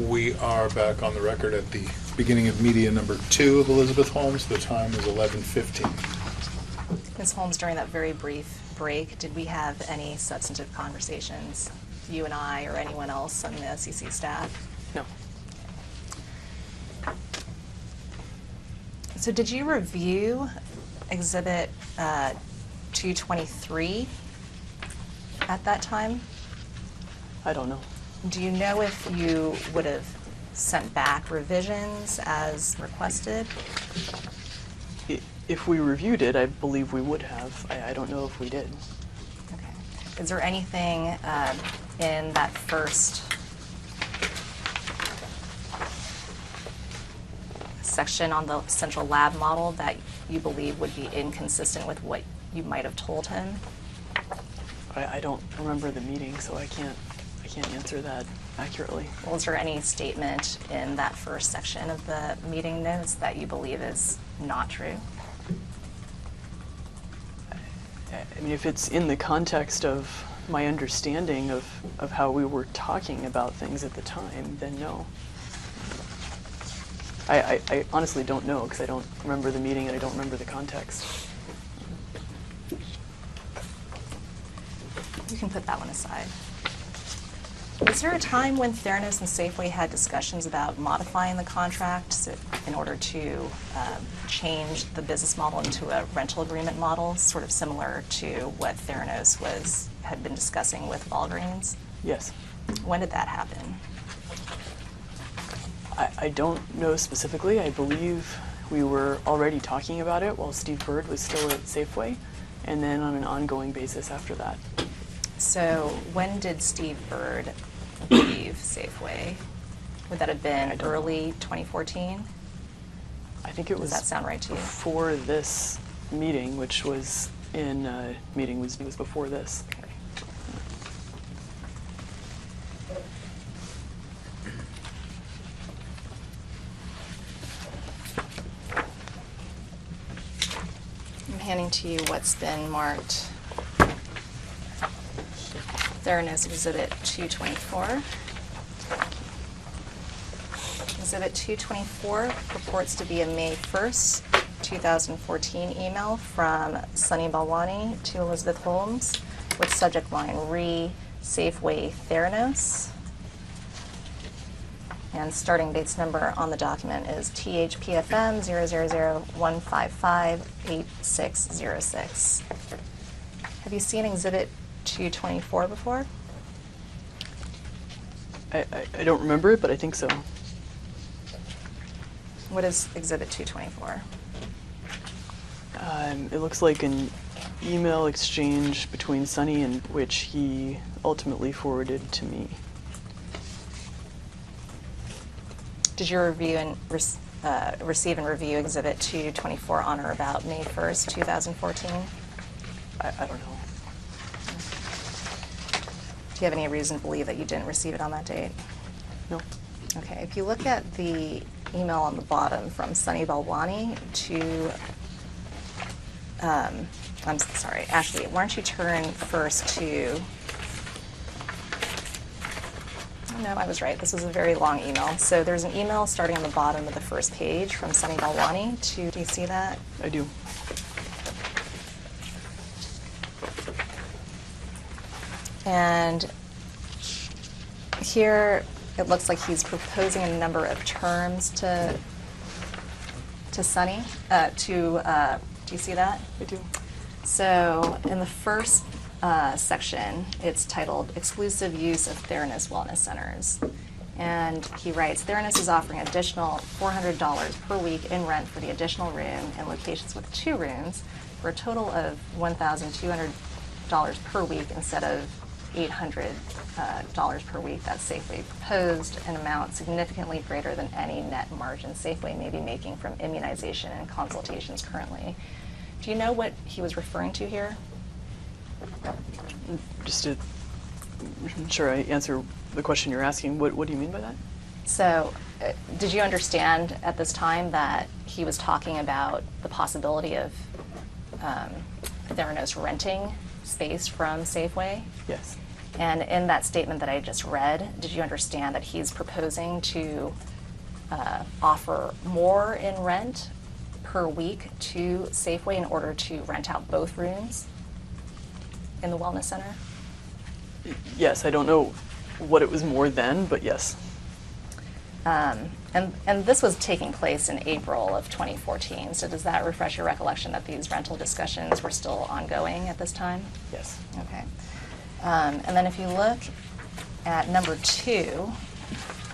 We are back on the record at the beginning of media number 2 of Elizabeth Holmes. The time is 11:15. Ms. Holmes, during that very brief break, did we have any substantive conversations, you and I or anyone else on the SEC staff? No. So did you review Exhibit 223 at that time? I don't know. Do you know if you would have sent back revisions as requested? If we reviewed it, I believe we would have. I don't know if we did. Okay. Is there anything in that first section on the central lab model that you believe would be inconsistent with what you might have told him? I don't remember the meeting, so I can't answer that accurately. Well, is there any statement in that first section of the meeting notes that you believe is not true? I mean, if it's in the context of my understanding of how we were talking about things at the time, then no. I honestly don't know because I don't remember the meeting and I don't remember the context. You can put that one aside. Was there a time when Theranos and Safeway had discussions about modifying the contract in order to change the business model into a rental agreement model, sort of similar to what Theranos had been discussing with Walgreens? Yes. When did that happen? I don't know specifically. I believe we were already talking about it while Steve Bird was still at Safeway, and then on an ongoing basis after that. So when did Steve Bird leave Safeway? Would that have been early 2014? I think it was. Does that sound right to you? Before this meeting, which was was before this. Okay. I'm handing to you what's been marked Theranos Exhibit 224. Exhibit 224 purports to be a May 1st, 2014 email from Sunny Balwani to Elizabeth Holmes with subject line re Safeway Theranos. And starting dates number on the document is THPFM 000-155-8606. Have you seen Exhibit 224 before? I don't remember it, but I think so. What is Exhibit 224? It looks like an email exchange between Sunny and which he ultimately forwarded to me. Did you review and receive and review Exhibit 224 on or about May 1st, 2014? I don't know. Do you have any reason to believe that you didn't receive it on that date? No. Okay, if you look at the email on the bottom from Sunny Balwani to, I'm sorry, Ashley, why don't you turn first to, oh, no, I was right, this was a very long email. So there's an email starting on the bottom of the first page from Sunny Balwani to, do you see that? I do. And here it looks like he's proposing a number of terms to Sunny. Do you see that? I do. So in the first section, it's titled Exclusive Use of Theranos Wellness Centers. And he writes, Theranos is offering additional $400 per week in rent for the additional room in locations with 2 rooms for a total of $1,200 per week instead of $800 per week that Safeway proposed, an amount significantly greater than any net margin Safeway may be making from immunization and consultations currently. Do you know what he was referring to here? Just to ensure I answer the question you're asking, what do you mean by that? So, did you understand at this time that he was talking about the possibility of Theranos renting space from Safeway? Yes. And in that statement that I just read, did you understand that he's proposing to offer more in rent per week to Safeway in order to rent out both rooms in the Wellness Center? Yes, I don't know what it was more then, but yes. And this was taking place in April of 2014, so does that refresh your recollection that these rental discussions were still ongoing at this time? Yes. Okay. And then if you look at number 2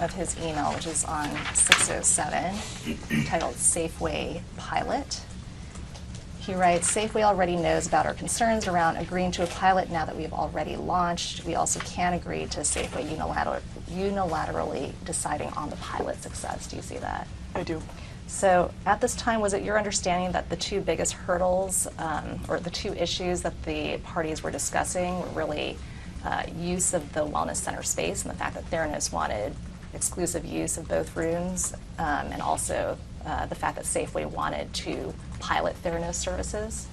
of his email, which is on 607, titled Safeway Pilot, he writes, Safeway already knows about our concerns around agreeing to a pilot now that we have already launched. We also can't agree to Safeway unilaterally deciding on the pilot success. Do you see that? I do. So at this time, was it your understanding that the 2 biggest hurdles or the 2 issues that the parties were discussing were really use of the Wellness Center space and the fact that Theranos wanted exclusive use of both rooms, and also the fact that Safeway wanted to pilot Theranos services?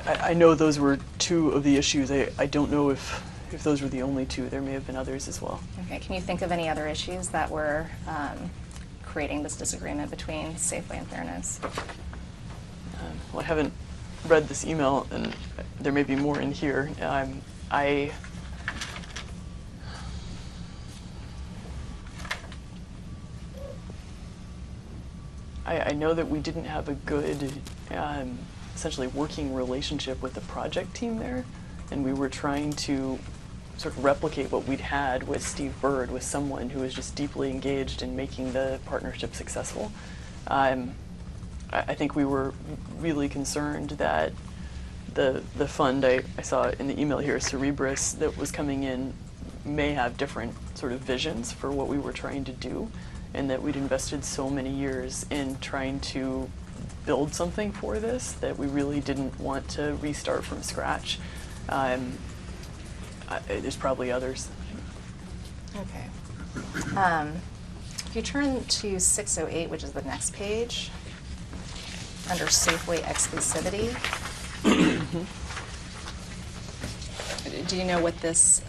I know those were 2 of the issues. I don't know if those were the only 2. There may have been others as well. Okay, can you think of any other issues that were creating this disagreement between Safeway and Theranos? Well, I haven't read this email, and there may be more in here. I know that we didn't have a good, essentially working relationship with the project team there, and we were trying to sort of replicate what we'd had with Steve Bird, with someone who was just deeply engaged in making the partnership successful. I think we were really concerned that the fund I saw in the email here, Cerebris, that was coming in may have different sort of visions for what we were trying to do, and that we'd invested so many years in trying to build something for this that we really didn't want to restart from scratch. There's probably others. Okay. If you turn to 608, which is the next page, under Safeway exclusivity, do you know what this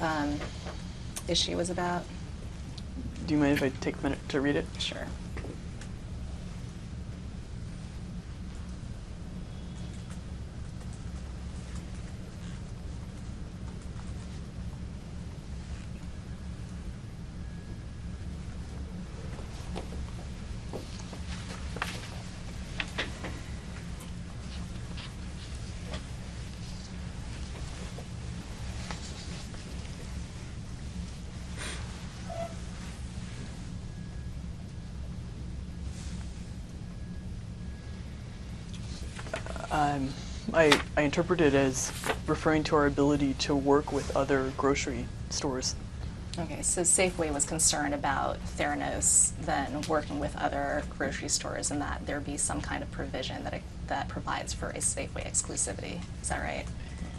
issue was about? Do you mind if I take a minute to read it? Sure. I interpret it as referring to our ability to work with other grocery stores. Okay, so Safeway was concerned about Theranos then working with other grocery stores and that there be some kind of provision that provides for a Safeway exclusivity. Is that right?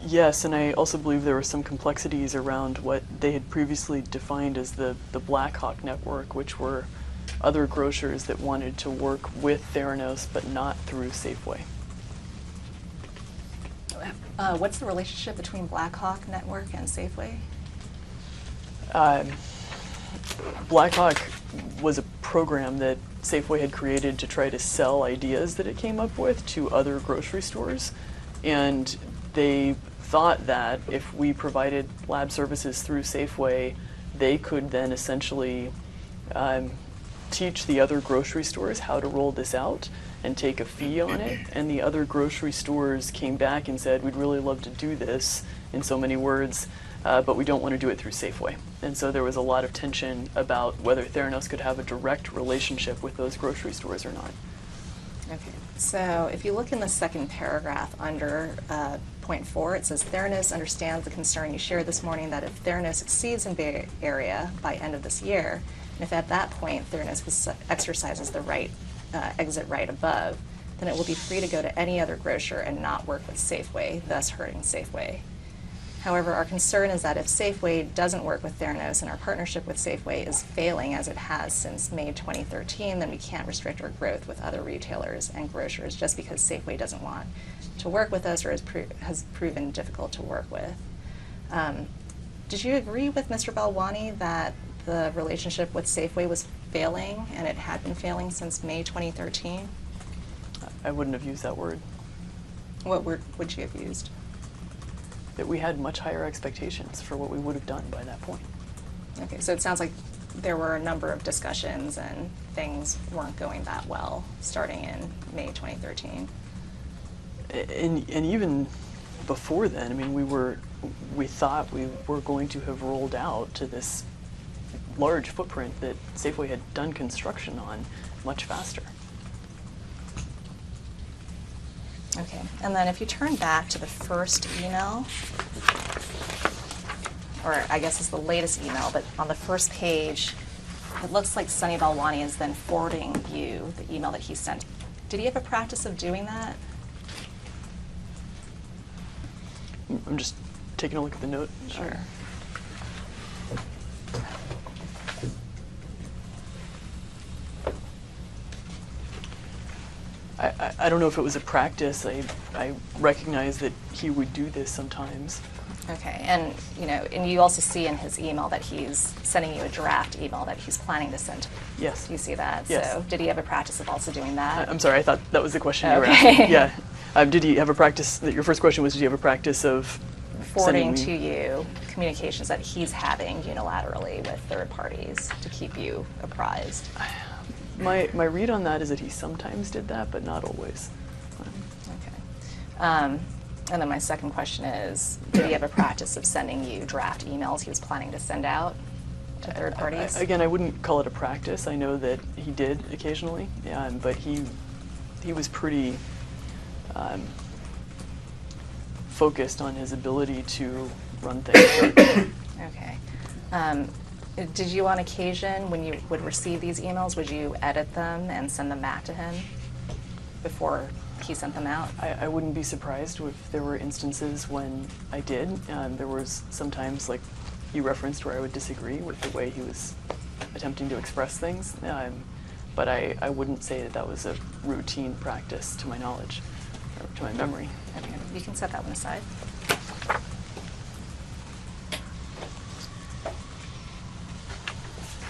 Yes, and I also believe there were some complexities around what they had previously defined as the Blackhawk network, which were other grocers that wanted to work with Theranos but not through Safeway. What's the relationship between Blackhawk Network and Safeway? Blackhawk was a program that Safeway had created to try to sell ideas that it came up with to other grocery stores, and they thought that if we provided lab services through Safeway, they could then essentially teach the other grocery stores how to roll this out and take a fee on it. And the other grocery stores came back and said, we'd really love to do this, in so many words, but we don't want to do it through Safeway. And so there was a lot of tension about whether Theranos could have a direct relationship with those grocery stores or not. Okay, so if you look in the second paragraph under point 4, it says Theranos understands the concern you shared this morning that if Theranos exceeds in Bay Area by end of this year, and if at that point Theranos exercises the exit right above, then it will be free to go to any other grocer and not work with Safeway, thus hurting Safeway. However, our concern is that if Safeway doesn't work with Theranos and our partnership with Safeway is failing as it has since May 2013, then we can't restrict our growth with other retailers and grocers just because Safeway doesn't want to work with us or has proven difficult to work with. Did you agree with Mr. Balwani that the relationship with Safeway was failing, and it had been failing since May 2013? I wouldn't have used that word. What word would you have used? That we had much higher expectations for what we would have done by that point. Okay, so it sounds like there were a number of discussions and things weren't going that well starting in May 2013. And even before then, I mean, we thought we were going to have rolled out to this large footprint that Safeway had done construction on much faster. Okay, and then if you turn back to the first email, or I guess it's the latest email, but on the first page, it looks like Sunny Balwani is then forwarding you the email that he sent. Did he have a practice of doing that? I'm just taking a look at the note. Sure. I don't know if it was a practice. I recognize that he would do this sometimes. Okay, and you also see in his email that he's sending you a draft email that he's planning to send. Yes. You see that? Yes. So did he have a practice of also doing that? I'm sorry, I thought that was the question you were Okay. asking. Yeah. Did he have a practice, your first question was, did he have a practice of Forwarding sending to me? you communications that he's having unilaterally with third parties to keep you apprised? My read on that is that he sometimes did that, but not always. Okay. And then my second question is, did he have a practice of sending you draft emails he was planning to send out to third parties? Again, I wouldn't call it a practice. I know that he did occasionally, but he was pretty focused on his ability to run things. Okay. Did you on occasion, when you would receive these emails, would you edit them and send them back to him before he sent them out? I wouldn't be surprised if there were instances when I did. There was sometimes, like you referenced, where I would disagree with the way he was attempting to express things. But I wouldn't say that was a routine practice to my knowledge, or to my memory. Okay, you can set that one aside.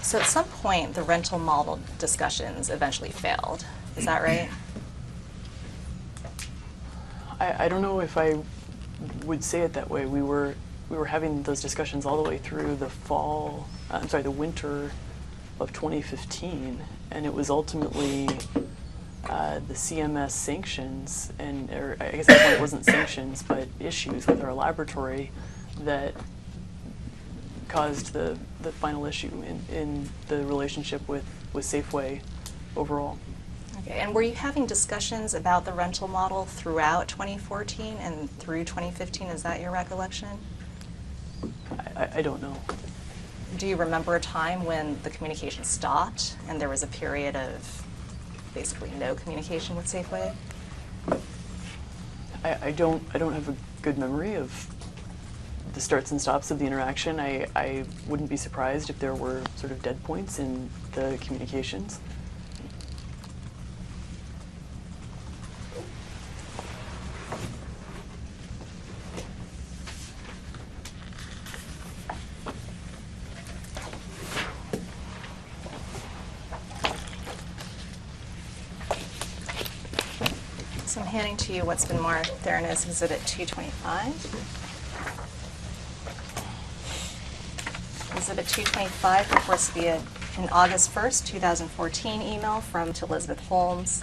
So at some point, the rental model discussions eventually failed. Is that right? I don't know if I would say it that way. We were having those discussions all the way through the winter of 2015, and it was ultimately the CMS sanctions, or I guess at that point it wasn't sanctions, but issues with our laboratory that caused the final issue in the relationship with Safeway overall. Okay, and were you having discussions about the rental model throughout 2014 and through 2015? Is that your recollection? I don't know. Do you remember a time when the communication stopped and there was a period of basically no communication with Safeway? I don't have a good memory of the starts and stops of the interaction. I wouldn't be surprised if there were sort of dead points in the communications. So I'm handing to you what's been marked there in Exhibit 225. Exhibit 225 reports via an August 1st, 2014 email from to Elizabeth Holmes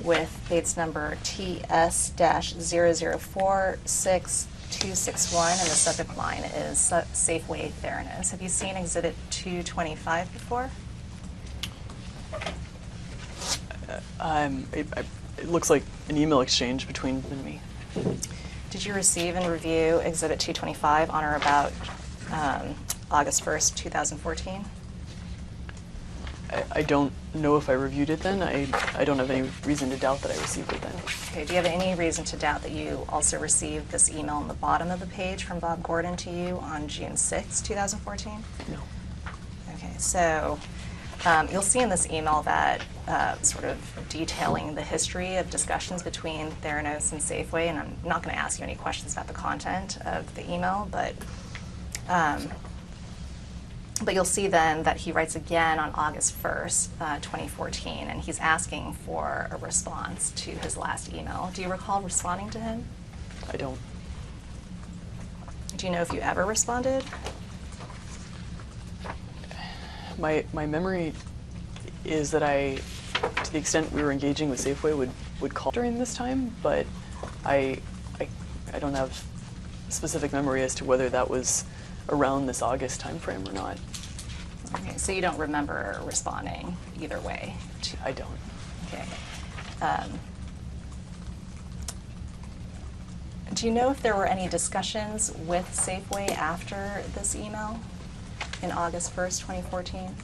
with dates number TS-00466261, and the subject line is Safeway Fairness. Have you seen Exhibit 225 before? It looks like an email exchange between them and me. Did you receive and review Exhibit 225 on or about August 1st, 2014? I don't know if I reviewed it then. I don't have any reason to doubt that I received it then. Okay, do you have any reason to doubt that you also received this email on the bottom of the page from Bob Gordon to you on June 6, 2014? No. Okay, so You'll see in this email that sort of detailing the history of discussions between Theranos and Safeway, and I'm not going to ask you any questions about the content of the email, but you'll see then that he writes again on August 1st, 2014, and he's asking for a response to his last email. Do you recall responding to him? I don't. Do you know if you ever responded? My memory is that I, to the extent we were engaging with Safeway, would call during this time, but I don't have specific memory as to whether that was around this August timeframe or not. Okay, so you don't remember responding either way? I don't. Okay. Do you know if there were any discussions with Safeway after this email in August 1st, 2014?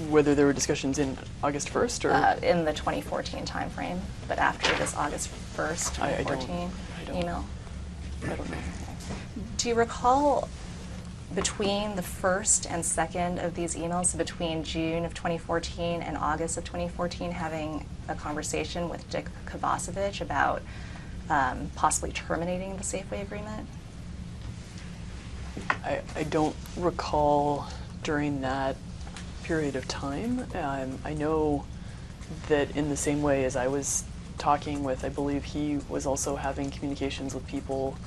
Whether there were discussions in August 1st or? In the 2014 timeframe, but after this August 1st, I 2014 don't. email? I don't know. Do you recall between the first and second of these emails, so between June of 2014 and August of 2014, having a conversation with Dick Kovacevic about possibly terminating the Safeway agreement? I don't recall during that period of time. I know that in the same way as I was talking with, I believe he was also having communications with people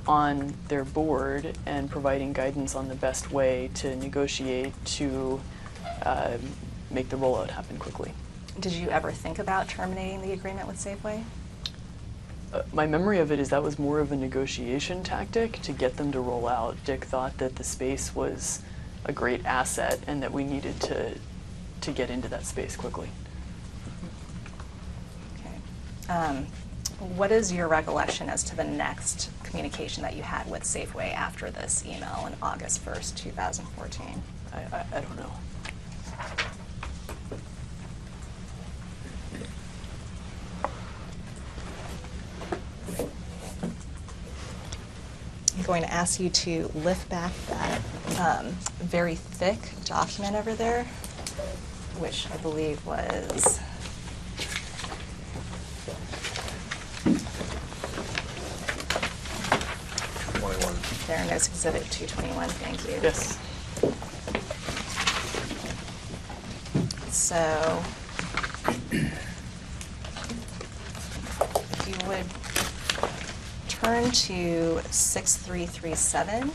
on their board and providing guidance on the best way to negotiate to make the rollout happen quickly. Did you ever think about terminating the agreement with Safeway? My memory of it is that was more of a negotiation tactic to get them to roll out. Dick thought that the space was a great asset and that we needed to get into that space quickly. Okay. What is your recollection as to the next communication that you had with Safeway after this email on August 1st, 2014? I don't know. I'm going to ask you to lift back that very thick document over there, which I believe was Theranos Exhibit 221. Thank you. Yes. So, if you would turn to 6337.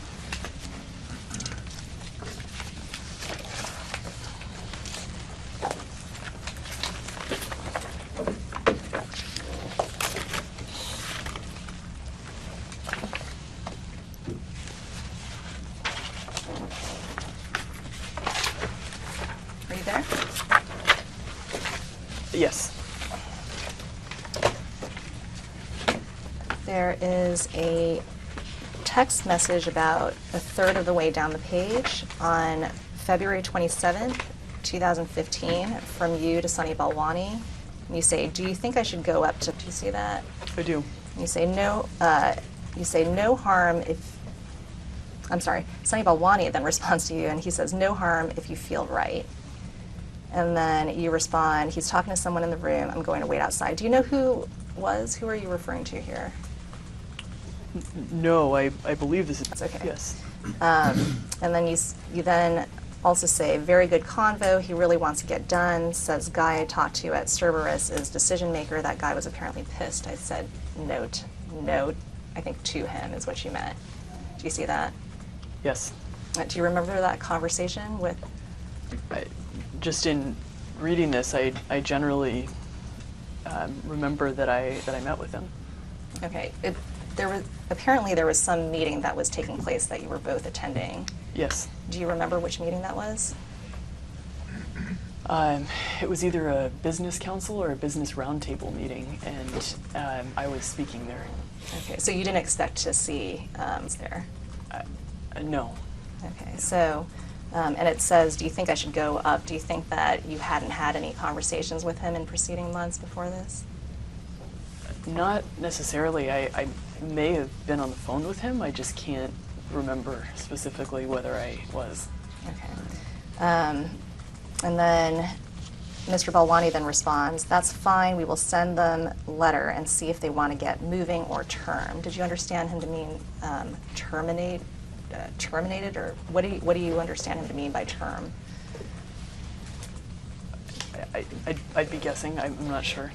Are you there? Yes. There is a text message about a third of the way down the page on February 27th, 2015, from you to Sunny Balwani. You say, "Do you think I should go up to?" Do you see that? I do. You say no. You say no harm if. I'm sorry. Sunny Balwani then responds to you, and he says, "No harm if you feel right." And then you respond, "He's talking to someone in the room. I'm going to wait outside." Do you know who was? Who are you referring to here? No, I believe this is. That's okay. Yes. And then you then also say, "Very good convo. He really wants to get done. Says guy I talked to at Cerberus is decision maker. That guy was apparently pissed." I said, note, I think to him is what you meant. Do you see that? Yes. Do you remember that conversation with? Just in reading this, I generally remember that I met with him. Okay. Apparently there was some meeting that was taking place that you were both attending. Yes. Do you remember which meeting that was? It was either a business council or a business roundtable meeting, and I was speaking there. Okay, so you didn't expect to see there? No. Okay, so, and it says, "Do you think I should go up?" Do you think that you hadn't had any conversations with him in preceding months before this? Not necessarily. I may have been on the phone with him. I just can't remember specifically whether I was. Okay. And then Mr. Balwani then responds, "That's fine, we will send them letter and see if they want to get moving or term." Did you understand him to mean terminated, or what do you understand him to mean by term? I'd be guessing. I'm not sure.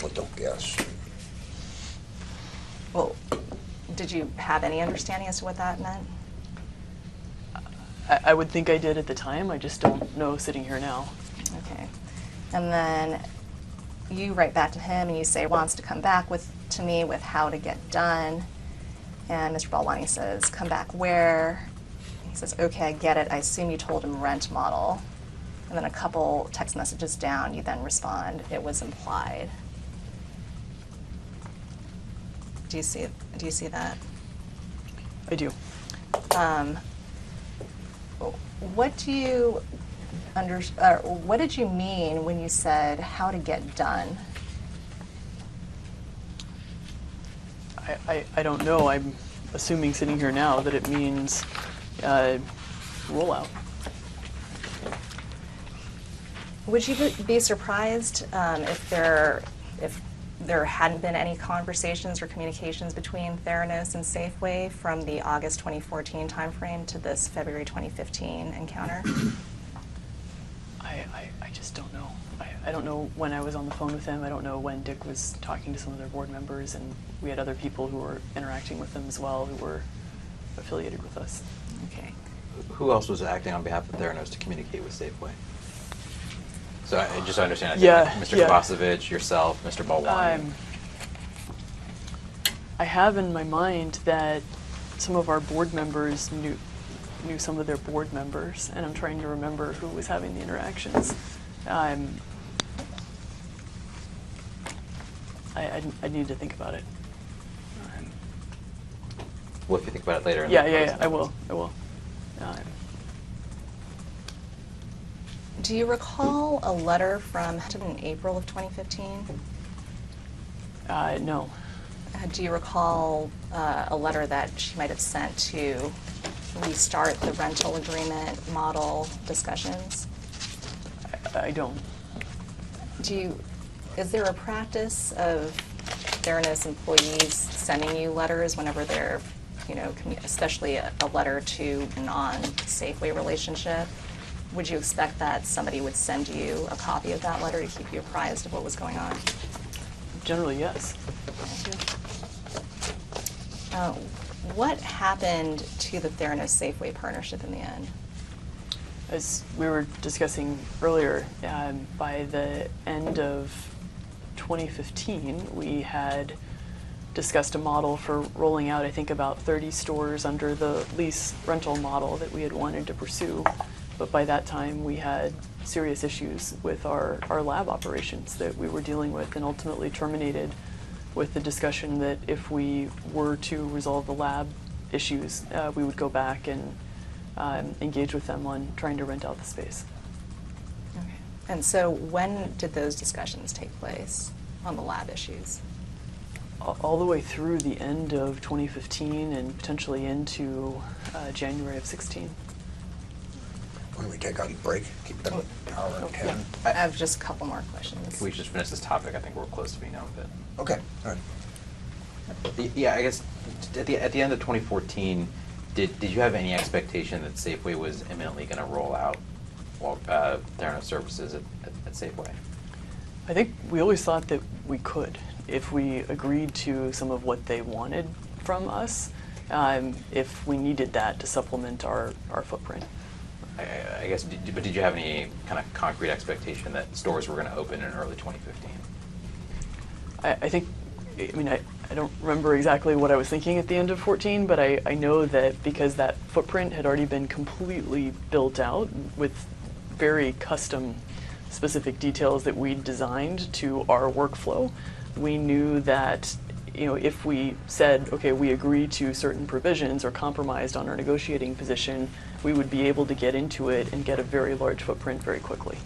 Well, don't guess. Well, did you have any understanding as to what that meant? I would think I did at the time. I just don't know sitting here now. Okay. And then you write back to him and you say wants to come back to me with how to get done. And Mr. Balwani says, "Come back where?" He says, "Okay, I get it. I assume you told him rent model." And then a couple text messages down, you then respond, "It was implied." Do you see that? I do. What do you what did you mean when you said how to get done? I don't know. I'm assuming sitting here now that it means rollout. Would you be surprised if there hadn't been any conversations or communications between Theranos and Safeway from the August 2014 timeframe to this February 2015 encounter? I just don't know. I don't know when I was on the phone with him. I don't know when Dick was talking to some of their board members, and we had other people who were interacting with them as well who were affiliated with us. Okay. Who else was acting on behalf of Theranos to communicate with Safeway? So I just understand. I think Yeah, like Mr. yeah. Kovacevic, yourself, Mr. Balwani. I have in my mind that some of our board members knew some of their board members, and I'm trying to remember who was having the interactions. I need to think about it. Well, if you think about it later. Yeah, I will. Do you recall a letter from in April of 2015? No. Do you recall a letter that she might have sent to restart the rental agreement model discussions? I don't. Is there a practice of Theranos employees sending you letters whenever they're, especially a letter to a non-Safeway relationship? Would you expect that somebody would send you a copy of that letter to keep you apprised of what was going on? Generally, yes. What happened to the Theranos Safeway partnership in the end? As we were discussing earlier, by the end of 2015, we had discussed a model for rolling out, I think, about 30 stores under the lease rental model that we had wanted to pursue. But by that time, we had serious issues with our lab operations that we were dealing with, and ultimately terminated with the discussion that if we were to resolve the lab issues, we would go back and engage with them on trying to rent out the space. Okay. And so when did those discussions take place on the lab issues? All the way through the end of 2015 and potentially into January of 16. Why don't we take a break? Keep it an hour and 10. I have just a couple more questions. If we just finish this topic, I think we're close to being done with it. Okay, all right. Yeah, I guess at the end of 2014, did you have any expectation that Safeway was imminently going to roll out Theranos services at Safeway? I think we always thought that we could, if we agreed to some of what they wanted from us, if we needed that to supplement our footprint. I guess, but did you have any kind of concrete expectation that stores were going to open in early 2015? I think, I don't remember exactly what I was thinking at the end of 14, but I know that because that footprint had already been completely built out with very custom specific details that we designed to our workflow, we knew that if we said, okay, we agree to certain provisions or compromised on our negotiating position, we would be able to get into it and get a very large footprint very quickly.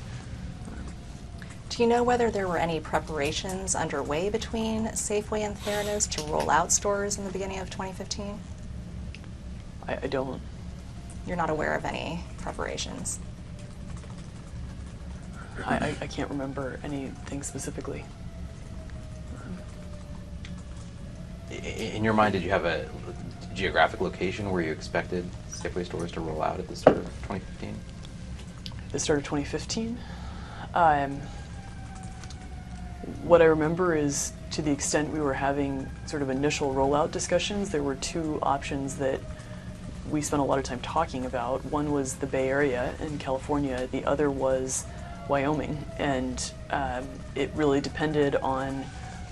Do you know whether there were any preparations underway between Safeway and Theranos to roll out stores in the beginning of 2015? I don't. You're not aware of any preparations? I can't remember anything specifically. In your mind, did you have a geographic location where you expected Safeway stores to roll out at the start of 2015? The start of 2015. What I remember is, to the extent we were having sort of initial rollout discussions, there were two options that we spent a lot of time talking about. One was the Bay Area in California, the other was Wyoming, and it really depended on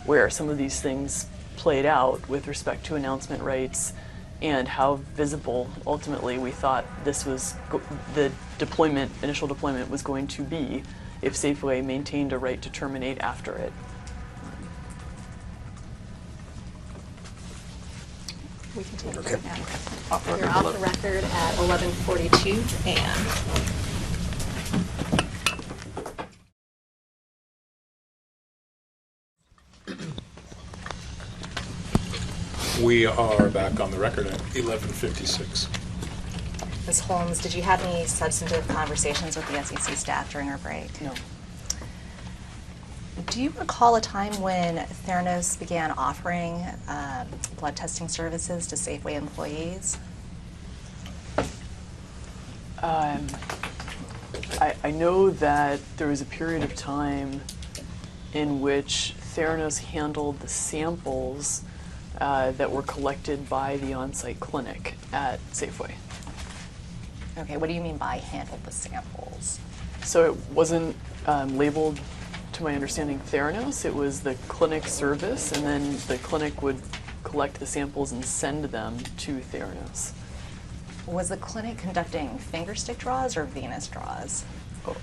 where some of these things played out with respect to announcement rights and how visible ultimately we thought this was the initial deployment was going to be if Safeway maintained a right to terminate after it. We can take Okay. it now. You're off the record at 11:42 a.m. We are back on the record at 11:56. Ms. Holmes, did you have any substantive conversations with the SEC staff during our break? No. Do you recall a time when Theranos began offering blood testing services to Safeway employees? I know that there was a period of time in which Theranos handled the samples that were collected by the on-site clinic at Safeway. Okay, what do you mean by handled the samples? So it wasn't labeled, to my understanding, Theranos. It was the clinic service, and then the clinic would collect the samples and send them to Theranos. Was the clinic conducting finger stick draws or venous draws?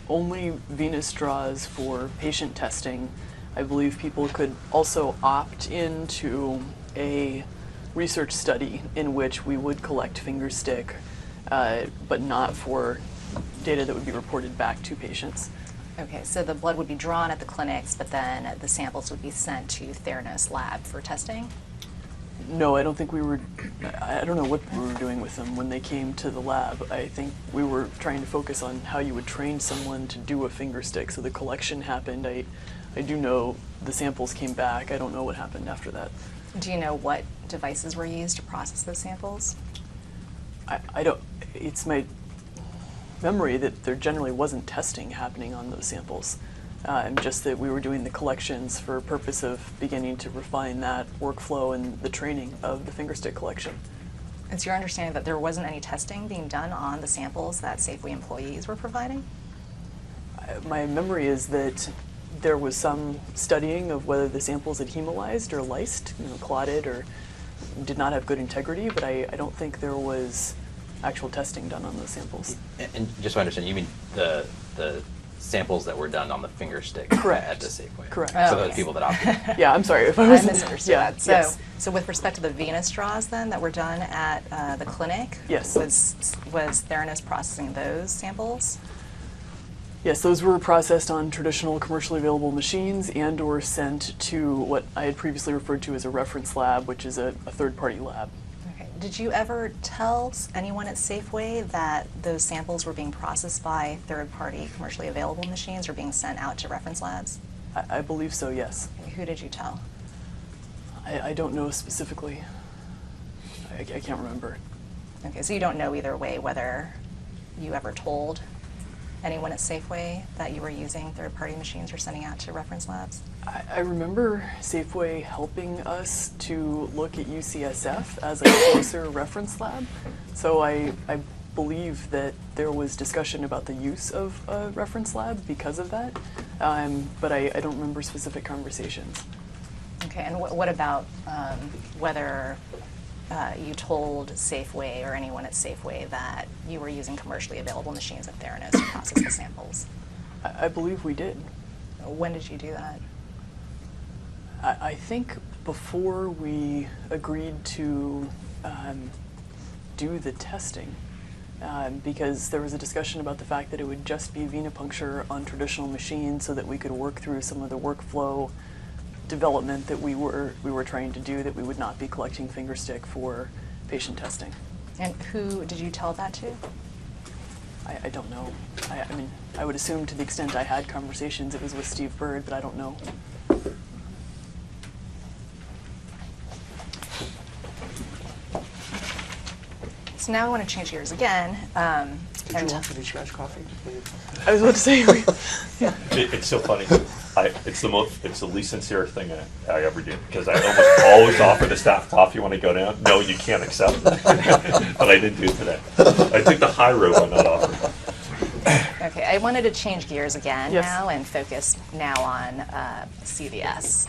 Only venous draws for patient testing. I believe people could also opt into a research study in which we would collect finger stick, but not for data that would be reported back to patients. Okay, so the blood would be drawn at the clinics, but then the samples would be sent to Theranos lab for testing? No, I don't think we were, I don't know what we were doing with them when they came to the lab. I think we were trying to focus on how you would train someone to do a finger stick. So the collection happened. I do know the samples came back. I don't know what happened after that. Do you know what devices were used to process those samples? I don't, it's my memory that there generally wasn't testing happening on those samples. Just that we were doing the collections for purpose of beginning to refine that workflow and the training of the finger stick collection. It's your understanding that there wasn't any testing being done on the samples that Safeway employees were providing? My memory is that there was some studying of whether the samples had hemolyzed or lysed, clotted, or did not have good integrity, but I don't think there was actual testing done on those samples. And just so I understand, you mean the samples that were done on the finger stick Correct. at the Safeway? Correct. So Oh, those okay. people that opted. Yeah, I'm sorry if I I was misunderstood yeah, that. So, yes. so with respect to the venous draws then that were done at the clinic, Yes. was Theranos processing those samples? Yes, those were processed on traditional commercially available machines and or sent to what I had previously referred to as a reference lab, which is a third-party lab. Okay. Did you ever tell anyone at Safeway that those samples were being processed by third-party commercially available machines or being sent out to reference labs? I believe so, yes. Who did you tell? I don't know specifically. I can't remember. Okay, so you don't know either way whether you ever told anyone at Safeway that you were using third-party machines or sending out to reference labs? I remember Safeway helping us to look at UCSF as a closer reference lab. So I believe that there was discussion about the use of a reference lab because of that, but I don't remember specific conversations. Okay, and what about whether you told Safeway or anyone at Safeway that you were using commercially available machines at Theranos to process the samples? I believe we did. When did you do that? I think before we agreed to do the testing, because there was a discussion about the fact that it would just be venipuncture on traditional machines so that we could work through some of the workflow development that we were trying to do, that we would not be collecting finger stick for patient testing. And who did you tell that to? I don't know. I mean, I would assume to the extent I had conversations, it was with Steve Bird, but I don't know. So now I want to change gears again. Did you offer these guys coffee? I was about to say, yeah. It's so funny. It's the least sincere thing I ever do, because I almost always offer the staff coffee when I go down. No, you can't accept it. But I didn't do it today. I took the high road by not offering. Okay, I wanted to change gears again Yes. now and focus now on CVS.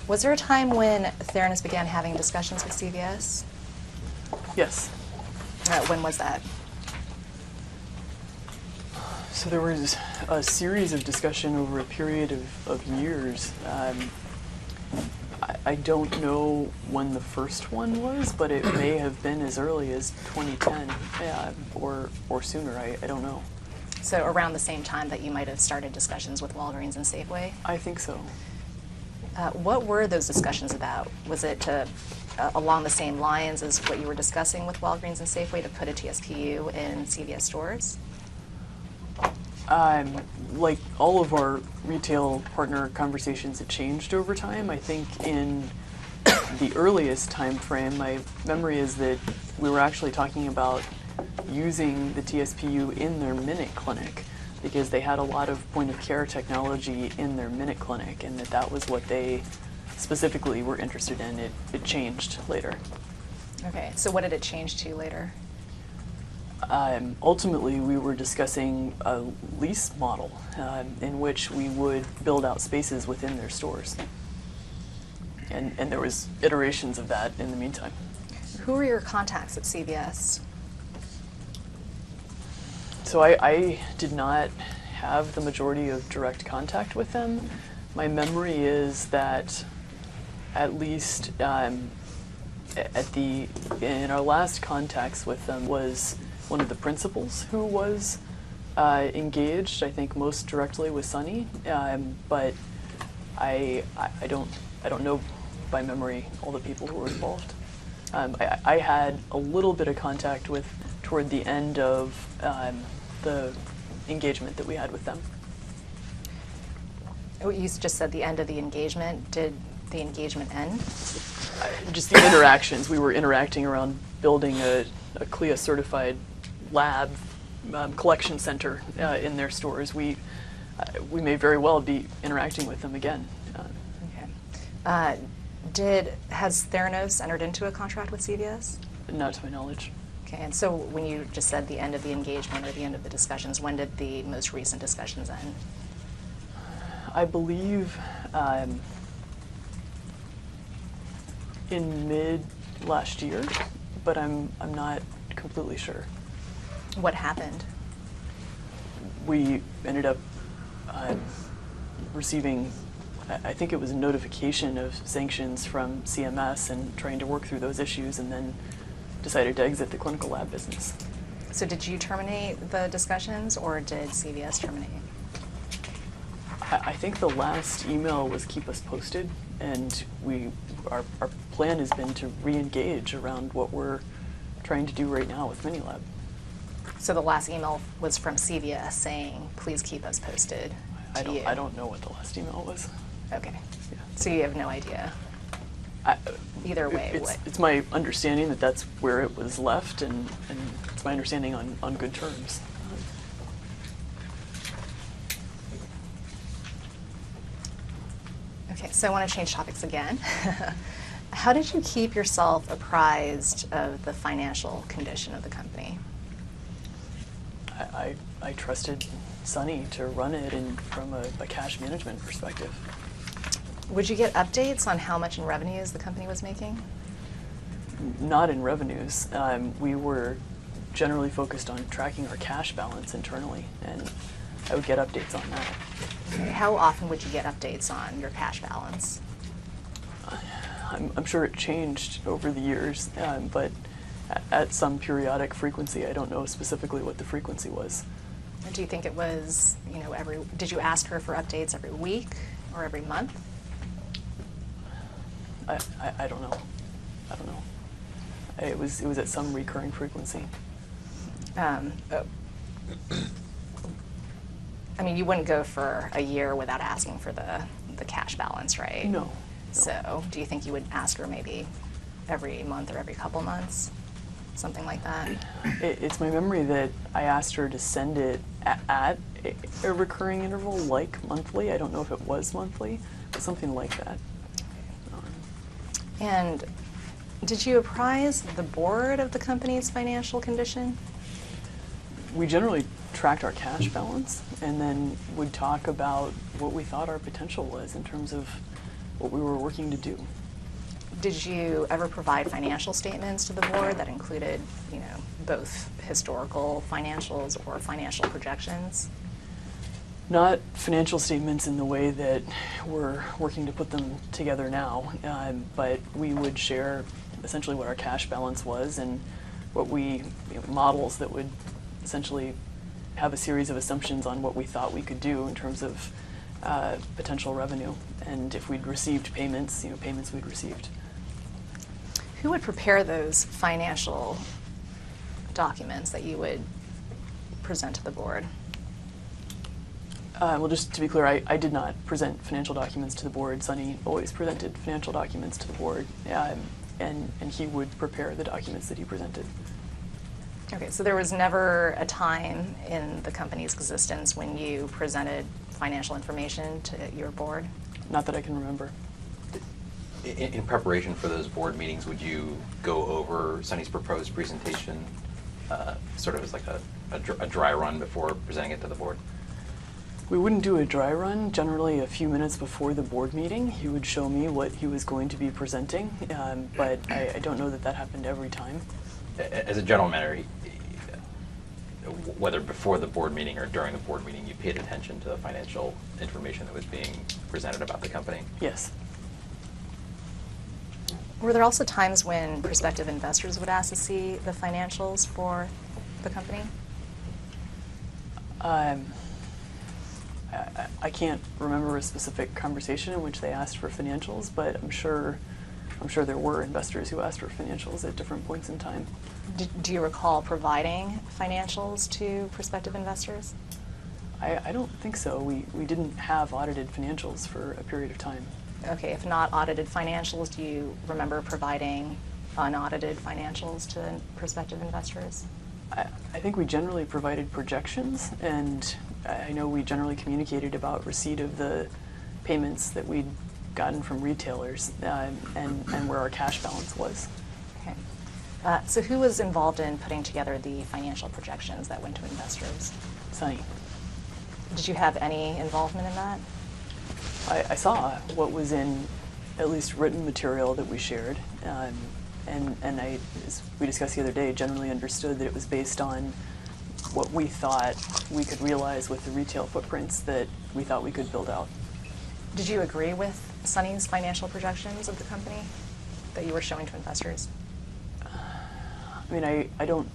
Was there a time when Theranos began having discussions with CVS? Yes. When was that? So there was a series of discussion over a period of years. I don't know when the first one was, but it may have been as early as 2010 or sooner. I don't know. So around the same time that you might have started discussions with Walgreens and Safeway? I think so. What were those discussions about? Was it to, along the same lines as what you were discussing with Walgreens and Safeway to put a TSPU in CVS stores? Like all of our retail partner conversations, it changed over time. I think in the earliest time frame, my memory is that we were actually talking about using the TSPU in their Minute Clinic because they had a lot of point-of-care technology in their Minute Clinic, and that was what they specifically were interested in. It changed later. Okay, so what did it change to later? Ultimately, we were discussing a lease model in which we would build out spaces within their stores. And there was iterations of that in the meantime. Who were your contacts at CVS? So I did not have the majority of direct contact with them. My memory is that at least in our last contacts with them was one of the principals who was engaged, I think most directly with Sunny, but I don't know by memory all the people who were involved. I had a little bit of contact with toward the end of the engagement that we had with them. Oh, you just said the end of the engagement. Did the engagement end? Just the interactions. We were interacting around building a CLIA certified lab collection center in their stores. We may very well be interacting with them again. Okay. Has Theranos entered into a contract with CVS? Not to my knowledge. Okay, and so when you just said the end of the engagement or the end of the discussions, when did the most recent discussions end? I believe in mid last year, but I'm not completely sure. What happened? We ended up receiving, I think it was a notification of sanctions from CMS and trying to work through those issues, and then decided to exit the clinical lab business. So did you terminate the discussions or did CVS terminate? I think the last email was keep us posted, and our plan has been to re-engage around what we're trying to do right now with MiniLab. So the last email was from CVS saying, please keep us posted to you. I don't know what the last email was. Okay. Yeah. So you have no idea? Either way, It's my understanding that that's where it was left, and it's my understanding on good terms. Okay, so I want to change topics again. How did you keep yourself apprised of the financial condition of the company? I trusted Sunny to run it from a cash management perspective. Would you get updates on how much in revenues the company was making? Not in revenues. We were generally focused on tracking our cash balance internally, and I would get updates on that. How often would you get updates on your cash balance? I'm sure it changed over the years, but at some periodic frequency. I don't know specifically what the frequency was. Do you think it was, did you ask her for updates every week or every month? I don't know. I don't know. It was at some recurring frequency. I mean, you wouldn't go for a year without asking for the cash balance, right? No. So do you think you would ask her maybe every month or every couple months? Something like that? It's my memory that I asked her to send it at a recurring interval, like monthly. I don't know if it was monthly, but something like that. And did you apprise the board of the company's financial condition? We generally tracked our cash balance and then would talk about what we thought our potential was in terms of what we were working to do. Did you ever provide financial statements to the board that included, both historical financials or financial projections? Not financial statements in the way that we're working to put them together now, but we would share essentially what our cash balance was and what we, models that would essentially have a series of assumptions on what we thought we could do in terms of potential revenue, and if we'd received payments, payments we'd received. Who would prepare those financial documents that you would present to the board? Well, just to be clear, I did not present financial documents to the board. Sonny always presented financial documents to the board, and he would prepare the documents that he presented. Okay, so there was never a time in the company's existence when you presented financial information to your board? Not that I can remember. In preparation for those board meetings, would you go over Sonny's proposed presentation, sort of as like a dry run before presenting it to the board? We wouldn't do a dry run. Generally, a few minutes before the board meeting, he would show me what he was going to be presenting, but I don't know that that happened every time. As a general matter, whether before the board meeting or during the board meeting, you paid attention to the financial information that was being presented about the company? Yes. Were there also times when prospective investors would ask to see the financials for the company? I can't remember a specific conversation in which they asked for financials, but I'm sure there were investors who asked for financials at different points in time. Do you recall providing financials to prospective investors? I don't think so. We didn't have audited financials for a period of time. Okay, if not audited financials, do you remember providing unaudited financials to prospective investors? I think we generally provided projections, and I know we generally communicated about receipt of the payments that we'd gotten from retailers and where our cash balance was. Okay. So who was involved in putting together the financial projections that went to investors? Sonny. Did you have any involvement in that? I saw what was in at least written material that we shared, and I, as we discussed the other day, generally understood that it was based on what we thought we could realize with the retail footprints that we thought we could build out. Did you agree with Sonny's financial projections of the company that you were showing to investors? I mean, I don't,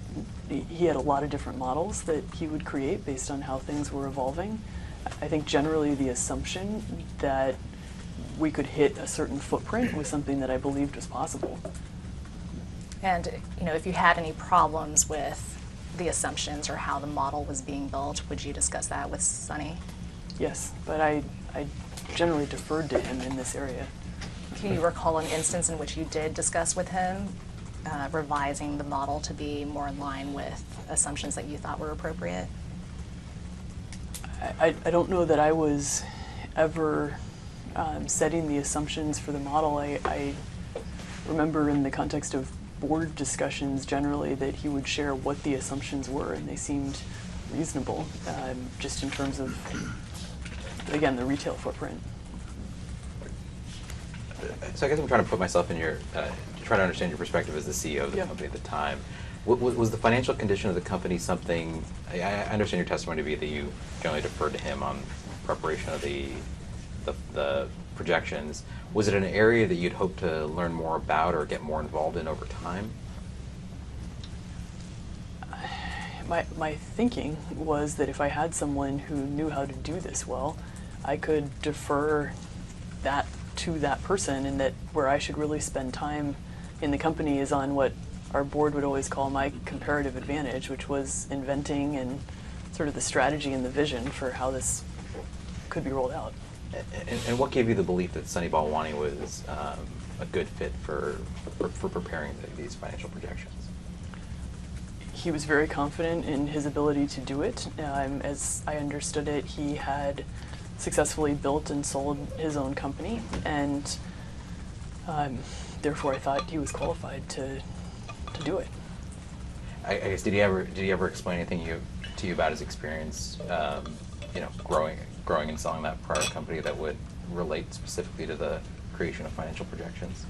he had a lot of different models that he would create based on how things were evolving. I think generally the assumption that we could hit a certain footprint was something that I believed was possible. And, if you had any problems with the assumptions or how the model was being built, would you discuss that with Sonny? Yes, but I generally deferred to him in this area. Can you recall an instance in which you did discuss with him revising the model to be more in line with assumptions that you thought were appropriate? I don't know that I was ever setting the assumptions for the model. I remember in the context of board discussions generally that he would share what the assumptions were, and they seemed reasonable, just in terms of, again, the retail footprint. So I guess I'm trying to put myself in your, try to understand your perspective as the CEO of the Yeah. company at the time. Was the financial condition of the company something, I understand your testimony to be that you generally deferred to him on preparation of the projections. Was it an area that you'd hope to learn more about or get more involved in over time? My thinking was that if I had someone who knew how to do this well, I could defer that to that person, and that where I should really spend time in the company is on what our board would always call my comparative advantage, which was inventing and sort of the strategy and the vision for how this could be rolled out. And what gave you the belief that Sunny Balwani was a good fit for preparing these financial projections? He was very confident in his ability to do it. As I understood it, he had successfully built and sold his own company, and therefore I thought he was qualified to do it. I guess did he ever explain anything to you about his experience, growing and selling that prior company that would relate specifically to the creation of financial projections?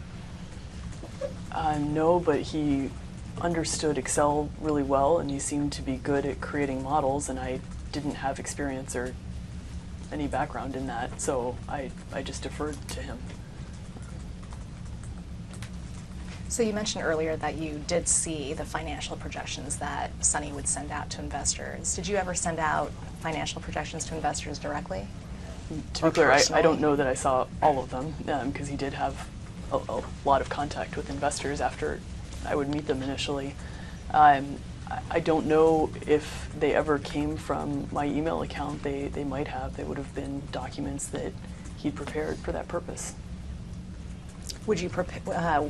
No, but he understood Excel really well, and he seemed to be good at creating models, and I didn't have experience or any background in that, so I just deferred to him. So you mentioned earlier that you did see the financial projections that Sunny would send out to investors. Did you ever send out financial projections to investors directly? To be Or clear, I personally? don't know that I saw all of them, because he did have a lot of contact with investors after I would meet them initially. I don't know if they ever came from my email account. They might have. They would have been documents that he'd prepared for that purpose. Would you prepare,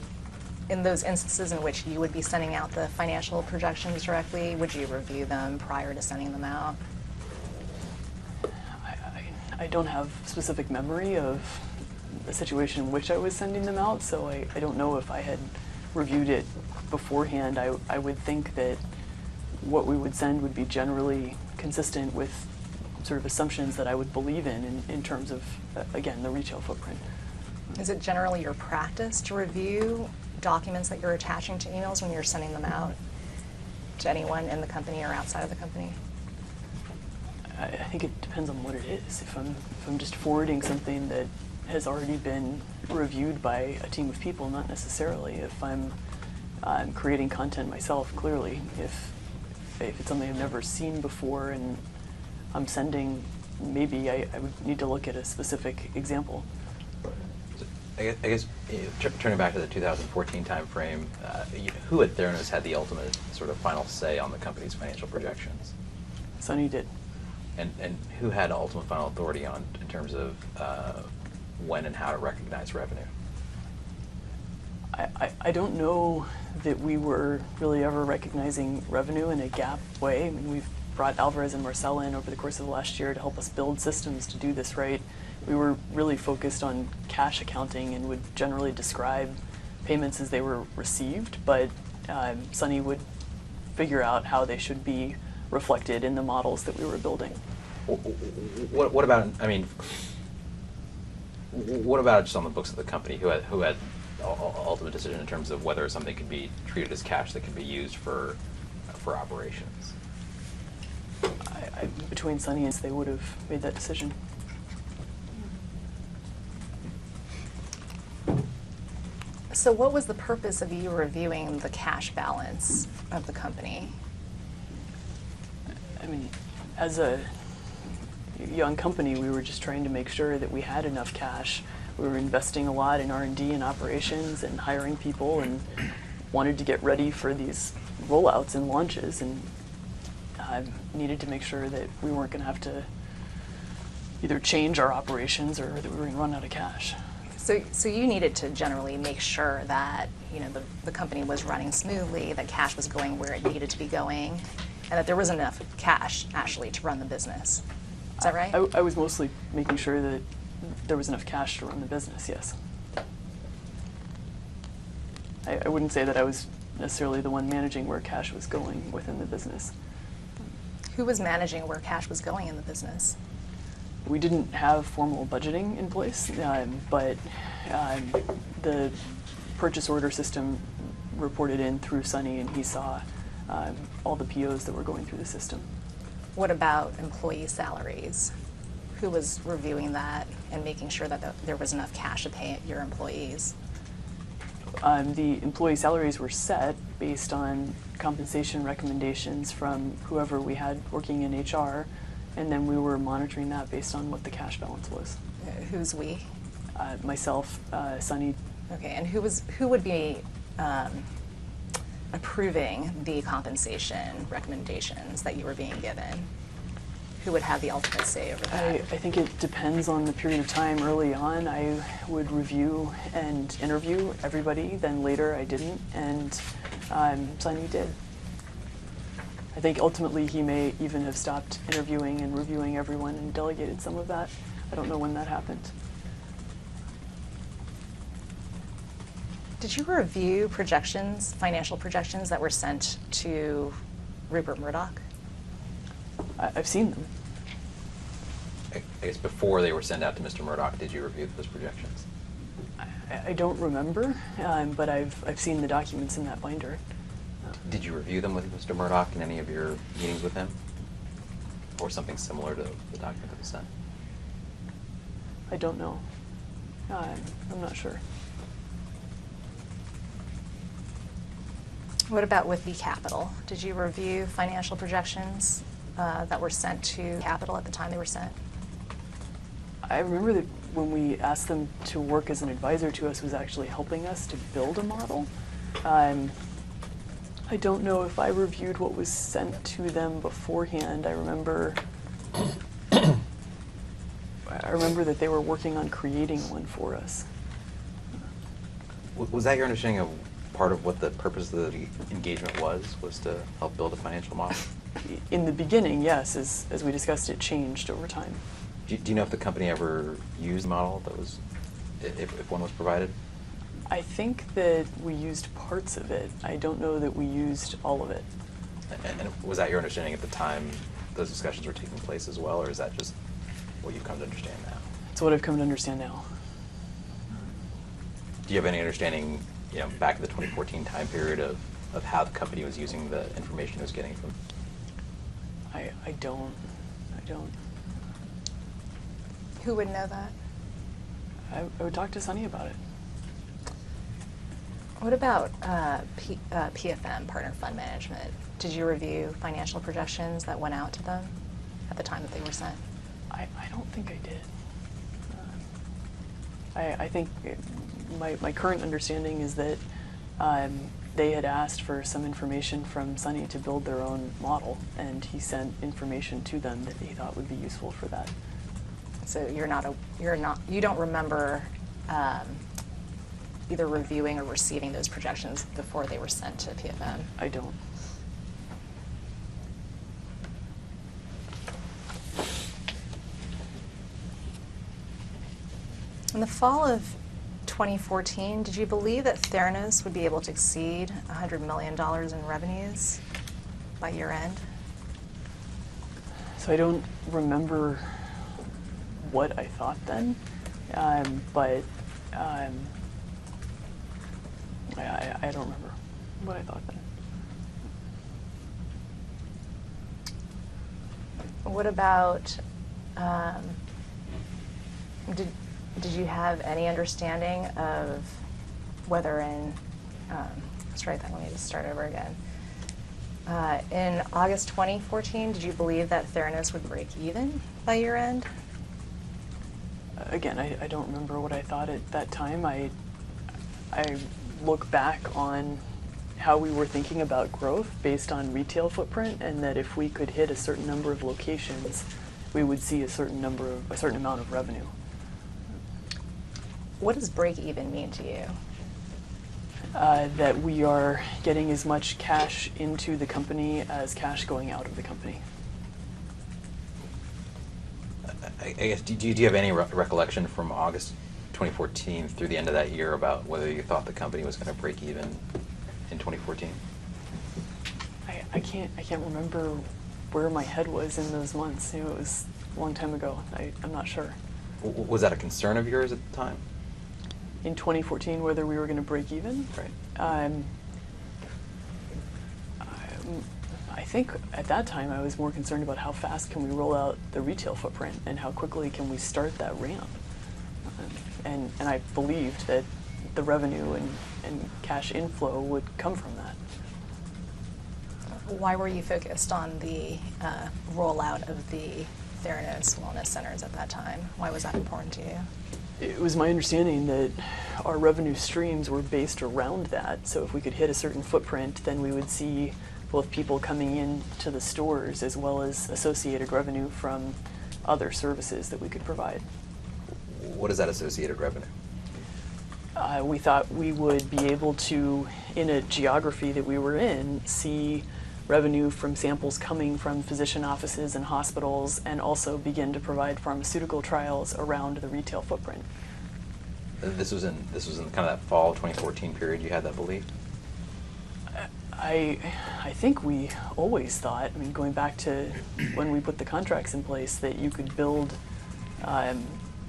in those instances in which you would be sending out the financial projections directly, would you review them prior to sending them out? I don't have specific memory of the situation in which I was sending them out, so I don't know if I had reviewed it beforehand. I would think that what we would send would be generally consistent with sort of assumptions that I would believe in terms of, again, the retail footprint. Is it generally your practice to review documents that you're attaching to emails when you're sending them out to anyone in the company or outside of the company? I think it depends on what it is. If I'm just forwarding something that has already been reviewed by a team of people, not necessarily. If I'm creating content myself, clearly. If it's something I've never seen before and I'm sending, maybe I would need to look at a specific example. I guess turning back to the 2014 timeframe, who at Theranos had the ultimate sort of final say on the company's financial projections? Sunny did. And who had ultimate final authority in terms of when and how to recognize revenue? I don't know that we were really ever recognizing revenue in a GAAP way. I mean, we've brought Alvarez and Marcella in over the course of the last year to help us build systems to do this right. We were really focused on cash accounting and would generally describe payments as they were received, but Sunny would figure out how they should be reflected in the models that we were building. What about, I mean, what about just on the books of the company? Who had ultimate decision in terms of whether something could be treated as cash that can be used for operations? Between Sunny and they would have made that decision. So what was the purpose of you reviewing the cash balance of the company? I mean, as a young company, we were just trying to make sure that we had enough cash. We were investing a lot in R&D and operations and hiring people and wanted to get ready for these rollouts and launches, and needed to make sure that we weren't going to have to either change our operations or that we were going to run out of cash. So you needed to generally make sure that the company was running smoothly, that cash was going where it needed to be going, and that there was enough cash actually to run the business. Is that right? I was mostly making sure that there was enough cash to run the business, yes. I wouldn't say that I was necessarily the one managing where cash was going within the business. Who was managing where cash was going in the business? We didn't have formal budgeting in place, but the purchase order system reported in through Sunny, and he saw all the POs that were going through the system. What about employee salaries? Who was reviewing that and making sure that there was enough cash to pay your employees? The employee salaries were set based on compensation recommendations from whoever we had working in HR, and then we were monitoring that based on what the cash balance was. Who's we? Myself, Sunny. Okay, and who would be approving the compensation recommendations that you were being given? Who would have the ultimate say over that? I think it depends on the period of time. Early on, I would review and interview everybody. Then later, I didn't, and Sonny did. I think ultimately he may even have stopped interviewing and reviewing everyone and delegated some of that. I don't know when that happened. Did you review projections, financial projections that were sent to Rupert Murdoch? I've seen them. I guess before they were sent out to Mr. Murdoch, did you review those projections? I don't remember, but I've seen the documents in that binder. Did you review them with Mr. Murdoch in any of your meetings with him? Or something similar to the document that was sent? I don't know. I'm not sure. What about with the Capital? Did you review financial projections that were sent to Capital at the time they were sent? I remember that when we asked them to work as an advisor to us, was actually helping us to build a model. I don't know if I reviewed what was sent to them beforehand. I remember that they were working on creating one for us. Was that your understanding of part of what the purpose of the engagement was to help build a financial model? In the beginning, yes. As we discussed, it changed over time. Do you know if the company ever used a model that was, if one was provided? I think that we used parts of it. I don't know that we used all of it. And was that your understanding at the time those discussions were taking place as well, or is that just what you've come to understand now? It's what I've come to understand now. Do you have any understanding, back in the 2014 time period of how the company was using the information it was getting from? I don't. Who would know that? I would talk to Sonny about it. What about PFM, Partner Fund Management? Did you review financial projections that went out to them at the time that they were sent? I don't think I did. I think my current understanding is that they had asked for some information from Sonny to build their own model, and he sent information to them that he thought would be useful for that. So you don't remember either reviewing or receiving those projections before they were sent to PFM? I don't. In the fall of 2014, did you believe that Theranos would be able to exceed $100 million in revenues by year end? So I don't remember what I thought then, but I don't remember what I thought then. What about, did you have any understanding of whether let's write that, let me just start over again. In August 2014, did you believe that Theranos would break even by year end? Again, I don't remember what I thought at that time. I look back on how we were thinking about growth based on retail footprint, and that if we could hit a certain number of locations, we would see a certain amount of revenue. What does break even mean to you? That we are getting as much cash into the company as cash going out of the company. I guess, do you have any recollection from August 2014 through the end of that year about whether you thought the company was going to break even in 2014? I can't remember where my head was in those months. It was a long time ago. I'm not sure. Was that a concern of yours at the time? In 2014, whether we were going to break even? Right. I think at that time I was more concerned about how fast can we roll out the retail footprint and how quickly can we start that ramp. And I believed that the revenue and cash inflow would come from that. Why were you focused on the rollout of the Theranos Wellness Centers at that time? Why was that important to you? It was my understanding that our revenue streams were based around that. So if we could hit a certain footprint, then we would see both people coming in to the stores as well as associated revenue from other services that we could provide. What is that associated revenue? We thought we would be able to, in a geography that we were in, see revenue from samples coming from physician offices and hospitals, and also begin to provide pharmaceutical trials around the retail footprint. This was in kind of that fall 2014 period you had that belief? I think we always thought, I mean, going back to when we put the contracts in place, that you could build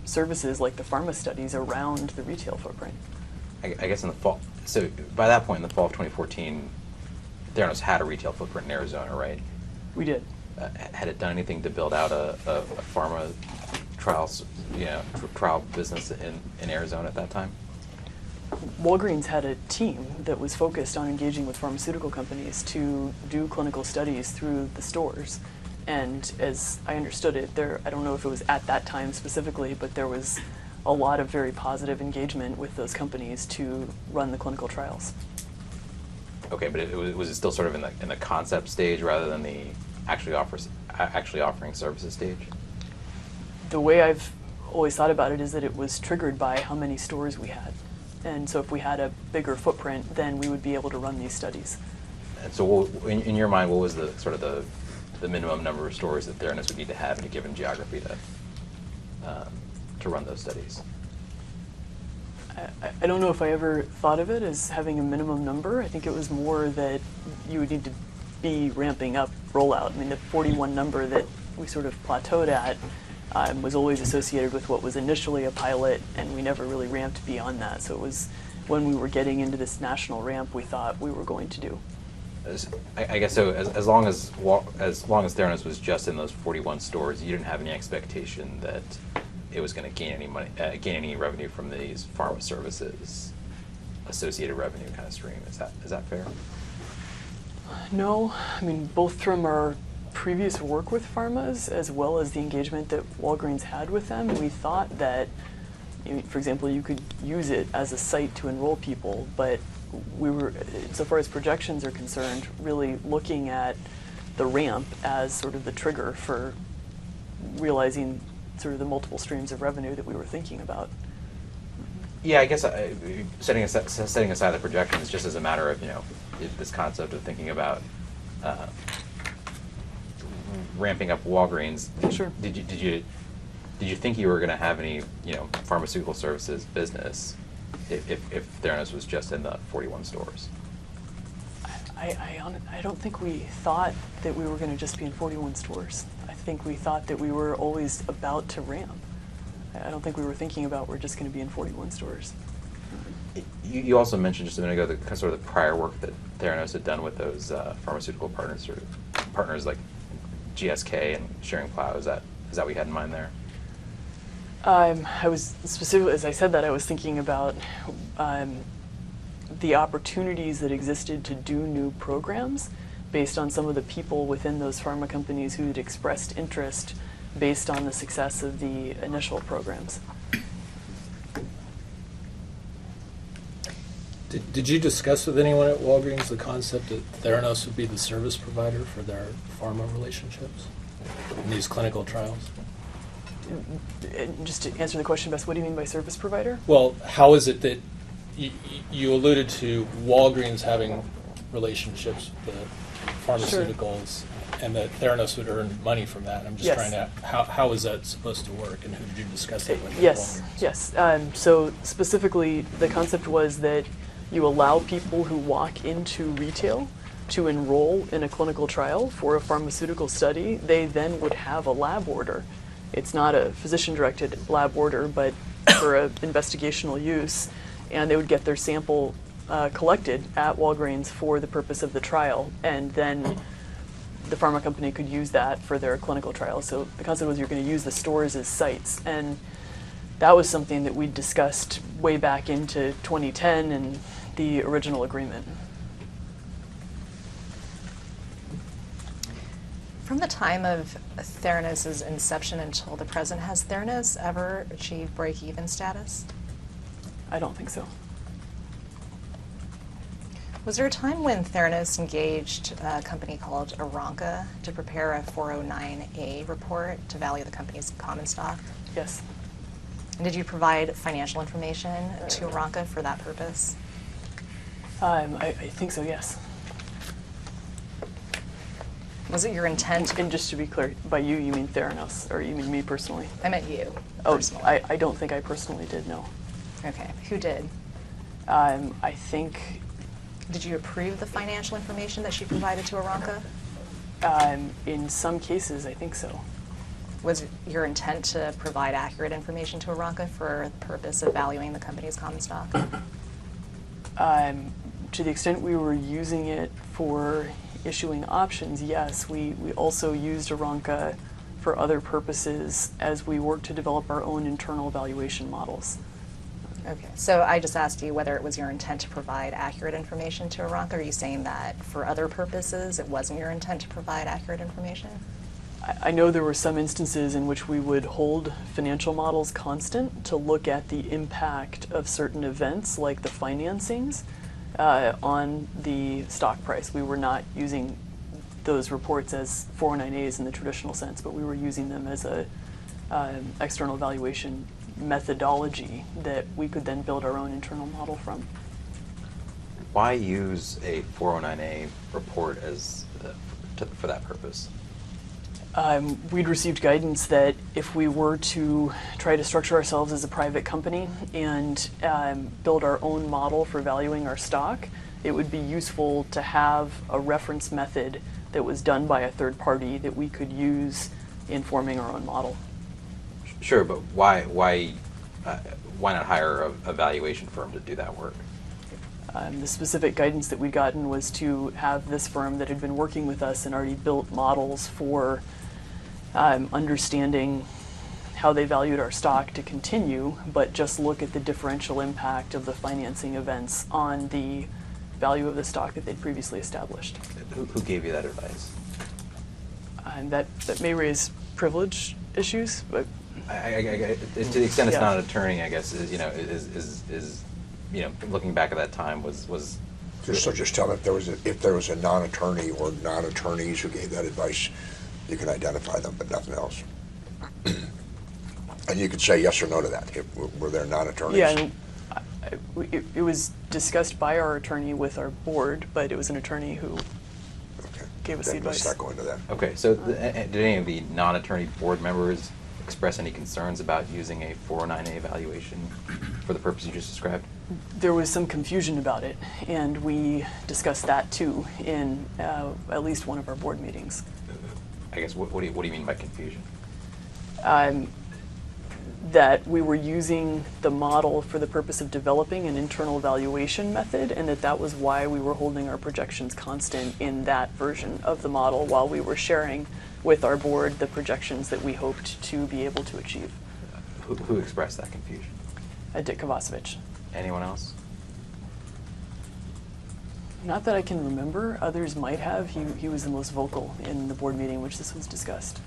services like the pharma studies around the retail footprint. I guess in the fall, so by that point in the fall of 2014, Theranos had a retail footprint in Arizona, right? We did. Had it done anything to build out a pharma trials, trial business in Arizona at that time? Walgreens had a team that was focused on engaging with pharmaceutical companies to do clinical studies through the stores. And as I understood it, I don't know if it was at that time specifically, but there was a lot of very positive engagement with those companies to run the clinical trials. Okay, but was it still sort of in the concept stage rather than the actually offering services stage? The way I've always thought about it is that it was triggered by how many stores we had. And so if we had a bigger footprint, then we would be able to run these studies. And so in your mind, what was the sort of the minimum number of stores that Theranos would need to have in a given geography to run those studies? I don't know if I ever thought of it as having a minimum number. I think it was more that you would need to be ramping up rollout. I mean, the 41 number that we sort of plateaued at was always associated with what was initially a pilot, and we never really ramped beyond that. So it was when we were getting into this national ramp we thought we were going to do. I guess so. As long as Theranos was just in those 41 stores, you didn't have any expectation that it was going to gain any revenue from these pharma services, associated revenue kind of stream. Is that fair? No, I mean, both from our previous work with pharmas as well as the engagement that Walgreens had with them, we thought that, for example, you could use it as a site to enroll people, but we were, so far as projections are concerned, really looking at the ramp as sort of the trigger for realizing sort of the multiple streams of revenue that we were thinking about. Yeah, I guess setting aside the projections, just as a matter of this concept of thinking about ramping up Walgreens. Sure. Did you think you were going to have any pharmaceutical services business if Theranos was just in the 41 stores? I don't think we thought that we were going to just be in 41 stores. I think we thought that we were always about to ramp. I don't think we were thinking about we're just going to be in 41 stores. You also mentioned just a minute ago the sort of the prior work that Theranos had done with those pharmaceutical partners like GSK and Schering-Plough. Is that what you had in mind there? I was specifically, as I said that, I was thinking about the opportunities that existed to do new programs based on some of the people within those pharma companies who had expressed interest based on the success of the initial programs. Did you discuss with anyone at Walgreens the concept that Theranos would be the service provider for their pharma relationships in these clinical trials? Just to answer the question best, what do you mean by service provider? Well, how is it that you alluded to Walgreens having relationships with the pharmaceuticals, and that Theranos would earn money from that? I'm just trying to, how is that supposed to work, and who did you discuss it with? Yes. So specifically, the concept was that you allow people who walk into retail to enroll in a clinical trial for a pharmaceutical study. They then would have a lab order. It's not a physician-directed lab order, but for an investigational use, and they would get their sample collected at Walgreens for the purpose of the trial, and then the pharma company could use that for their clinical trial. So the concept was you're going to use the stores as sites, and that was something that we discussed way back into 2010 and the original agreement. From the time of Theranos' inception until the present, has Theranos ever achieved break-even status? I don't think so. Was there a time when Theranos engaged a company called Aranca to prepare a 409A report to value the company's common stock? Yes. And did you provide financial information to Aranca for that purpose? I think so, yes. Was it your intent? And just to be clear, by you mean Theranos, or you mean me personally? I meant you, Oh, personally. I don't think I personally did, no. Okay, who did? I think Did you approve the financial information that she provided to Aranca? in some cases, I think so. Was it your intent to provide accurate information to Aranca for the purpose of valuing the company's common stock? To the extent we were using it for issuing options, yes. We also used Aranca for other purposes as we worked to develop our own internal valuation models. Okay, so I just asked you whether it was your intent to provide accurate information to Aranca. Are you saying that for other purposes it wasn't your intent to provide accurate information? I know there were some instances in which we would hold financial models constant to look at the impact of certain events, like the financings, on the stock price. We were not using those reports as 409As in the traditional sense, but we were using them as a external valuation methodology that we could then build our own internal model from. Why use a 409A report as for that purpose? We'd received guidance that if we were to try to structure ourselves as a private company and build our own model for valuing our stock, it would be useful to have a reference method that was done by a third party that we could use in forming our own model. Sure, but why not hire a valuation firm to do that work? The specific guidance that we'd gotten was to have this firm that had been working with us and already built models for understanding how they valued our stock to continue, but just look at the differential impact of the financing events on the value of the stock that they'd previously established. Who gave you that advice? And that may raise privilege issues, but To the extent it's Yeah. not an attorney, I guess, is looking back at that time was So just tell them if there was a non-attorney or non-attorneys who gave that advice, you can identify them, but nothing else. And you could say yes or no to that. Were there non-attorneys? yeah, and it was discussed by our attorney with our board, but it was an attorney who Okay. gave us the Then let's advice. not go into that. okay. So did any of the non-attorney board members express any concerns about using a 409A evaluation for the purpose you just described? There was some confusion about it, and we discussed that too in at least one of our board meetings. I guess what do you mean by confusion? That we were using the model for the purpose of developing an internal valuation method, and that was why we were holding our projections constant in that version of the model while we were sharing with our board the projections that we hoped to be able to achieve. Who expressed that confusion? Dick Kovacevic. Anyone else? Not that I can remember. Others might have. He was the most vocal in the board meeting in which this was discussed.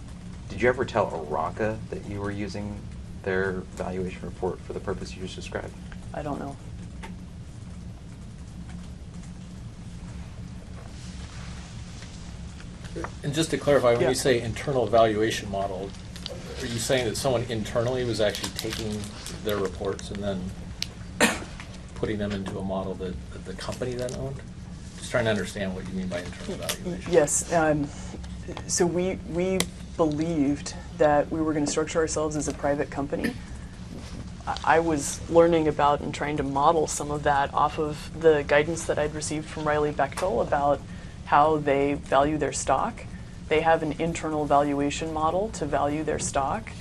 Did you ever tell Aranca that you were using their valuation report for the purpose you just described? I don't know. And just to clarify, when Yeah. you say internal evaluation model, are you saying that someone internally was actually taking their reports and then putting them into a model that the company then owned? Just trying to understand what you mean by internal evaluation. Yes. So we believed that we were going to structure ourselves as a private company. I was learning about and trying to model some of that off of the guidance that I'd received from Riley Bechtel about how they value their stock. They have an internal valuation model to value their stock.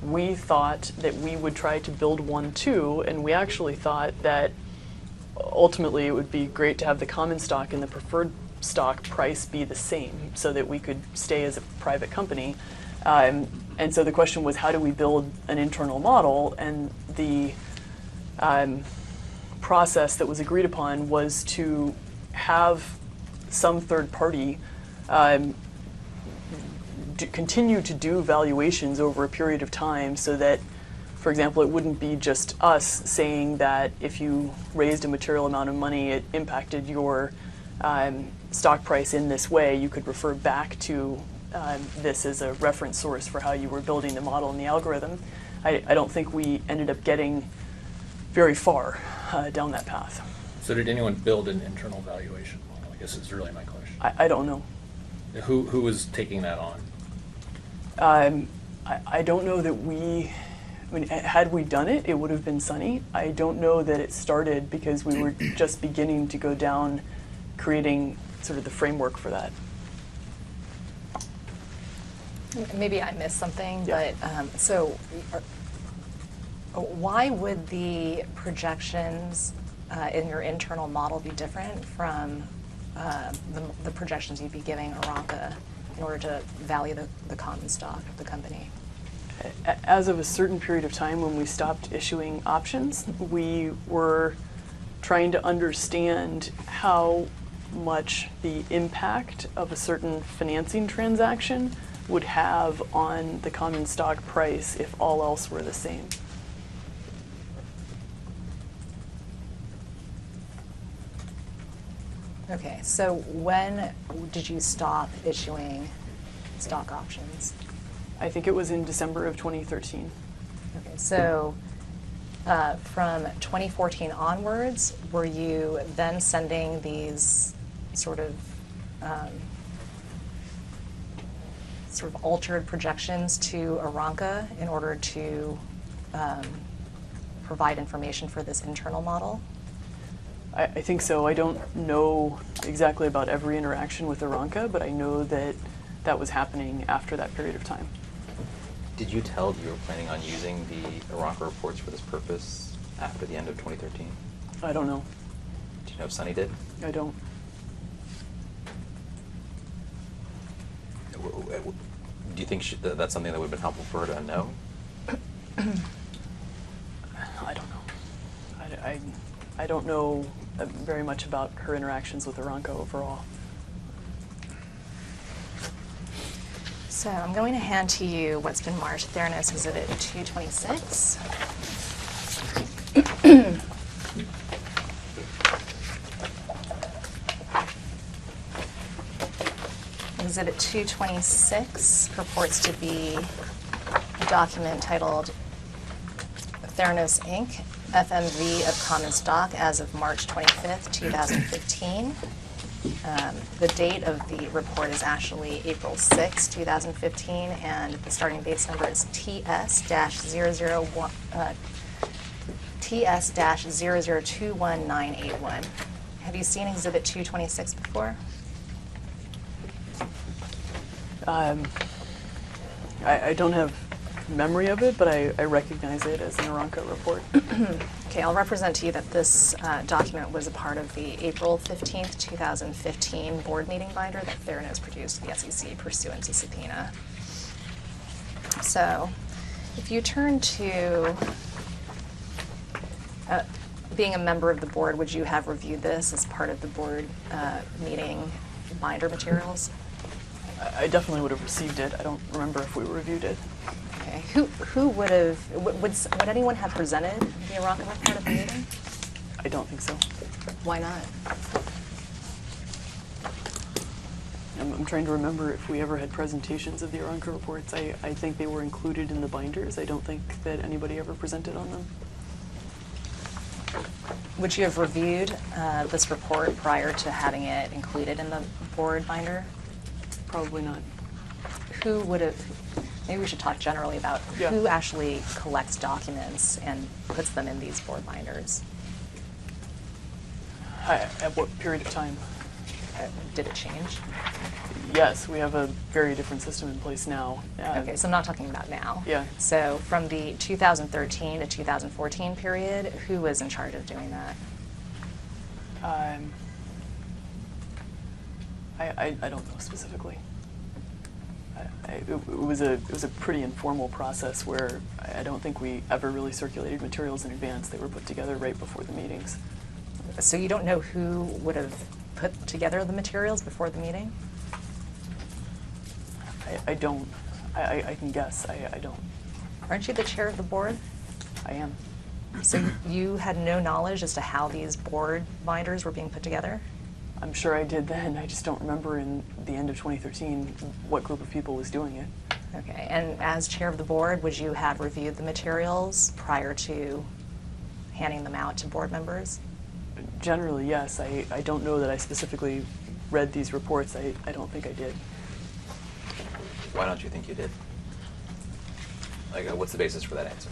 We thought that we would try to build one too, and we actually thought that ultimately it would be great to have the common stock and the preferred stock price be the same so that we could stay as a private company. And so the question was, how do we build an internal model? And the process that was agreed upon was to have some third party continue to do valuations over a period of time so that, for example, it wouldn't be just us saying that if you raised a material amount of money, it impacted your stock price in this way. You could refer back to this as a reference source for how you were building the model and the algorithm. I don't think we ended up getting very far down that path. So did anyone build an internal valuation model? I guess is really my question. I don't know. Who was taking that on? I don't know that we, I mean, had we done it, it would have been Sunny. I don't know that it started because we were just beginning to go down creating sort of the framework for that. Maybe I missed something, Yeah. but so why would the projections in your internal model be different from the projections you'd be giving Aranka in order to value the common stock of the company? As of a certain period of time when we stopped issuing options, we were trying to understand how much the impact of a certain financing transaction would have on the common stock price if all else were the same. Okay, so when did you stop issuing stock options? I think it was in December of 2013. Okay, so from 2014 onwards, were you then sending these sort of altered projections to Aranka in order to provide information for this internal model? I think so. I don't know exactly about every interaction with Aranka, but I know that that was happening after that period of time. Did you tell you were planning on using the Aranka reports for this purpose after the end of 2013? I don't know. Do you know if Sunny did? I don't. Do you think that's something that would have been helpful for her to know? I don't know. I don't know very much about her interactions with Aranka overall. So I'm going to hand to you what's been marked Theranos Exhibit 226. Exhibit 226 purports to be a document titled Theranos Inc., FMV of common stock as of March 25th, 2015. The date of the report is actually April 6, 2015, and the starting base number is TS-0021981. Have you seen Exhibit 226 before? I don't have memory of it, but I recognize it as an Aranka report. Okay, I'll represent to you that this document was a part of the April 15th, 2015 board meeting binder that Theranos produced to the SEC pursuant to subpoena. So, if you turn to being a member of the board, would you have reviewed this as part of the board meeting binder materials? I definitely would have received it. I don't remember if we reviewed it. Okay, who would have, would anyone have presented the Aranka report at the meeting? I don't think so. Why not? I'm trying to remember if we ever had presentations of the Aranka reports. I think they were included in the binders. I don't think that anybody ever presented on them. Would you have reviewed this report prior to having it included in the board binder? Probably not. Who would have, maybe we should talk generally about Yeah. who actually collects documents and puts them in these board binders? At what period of time? Did it change? Yes, we have a very different system in place now. Okay, so I'm not talking about now. Yeah. So from the 2013 to 2014 period, who was in charge of doing that? I don't know specifically. It was a pretty informal process where I don't think we ever really circulated materials in advance. They were put together right before the meetings. So you don't know who would have put together the materials before the meeting? I don't. I can guess. I don't. Aren't you the chair of the board? I am. So you had no knowledge as to how these board binders were being put together? I'm sure I did then. I just don't remember in the end of 2013 what group of people was doing it. Okay, and as chair of the board, would you have reviewed the materials prior to handing them out to board members? Generally, yes. I don't know that I specifically read these reports. I don't think I did. Why don't you think you did? Like, what's the basis for that answer?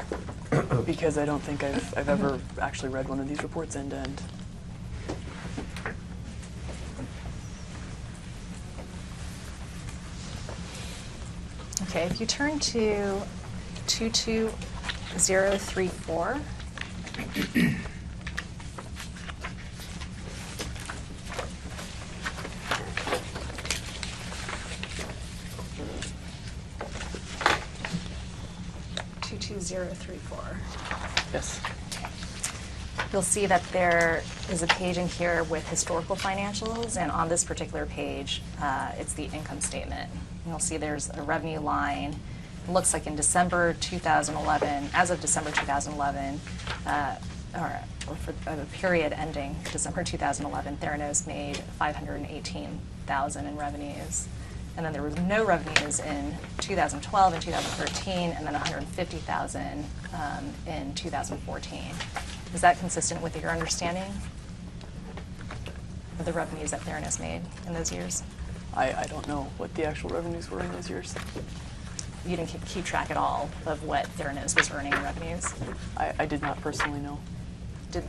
Because I don't think I've ever actually read one of these reports end to end. Okay, if you turn to 22034. Yes. You'll see that there is a page in here with historical financials, and on this particular page, it's the income statement. You'll see there's a revenue line. It looks like in December 2011, as of December 2011, or for the period ending December 2011, Theranos made $518,000 in revenues. And then there was no revenues in 2012 and 2013, and then $150,000 in 2014. Is that consistent with your understanding of the revenues that Theranos made in those years? I don't know what the actual revenues were in those years. You didn't keep track at all of what Theranos was earning in revenues? I did not personally know. Did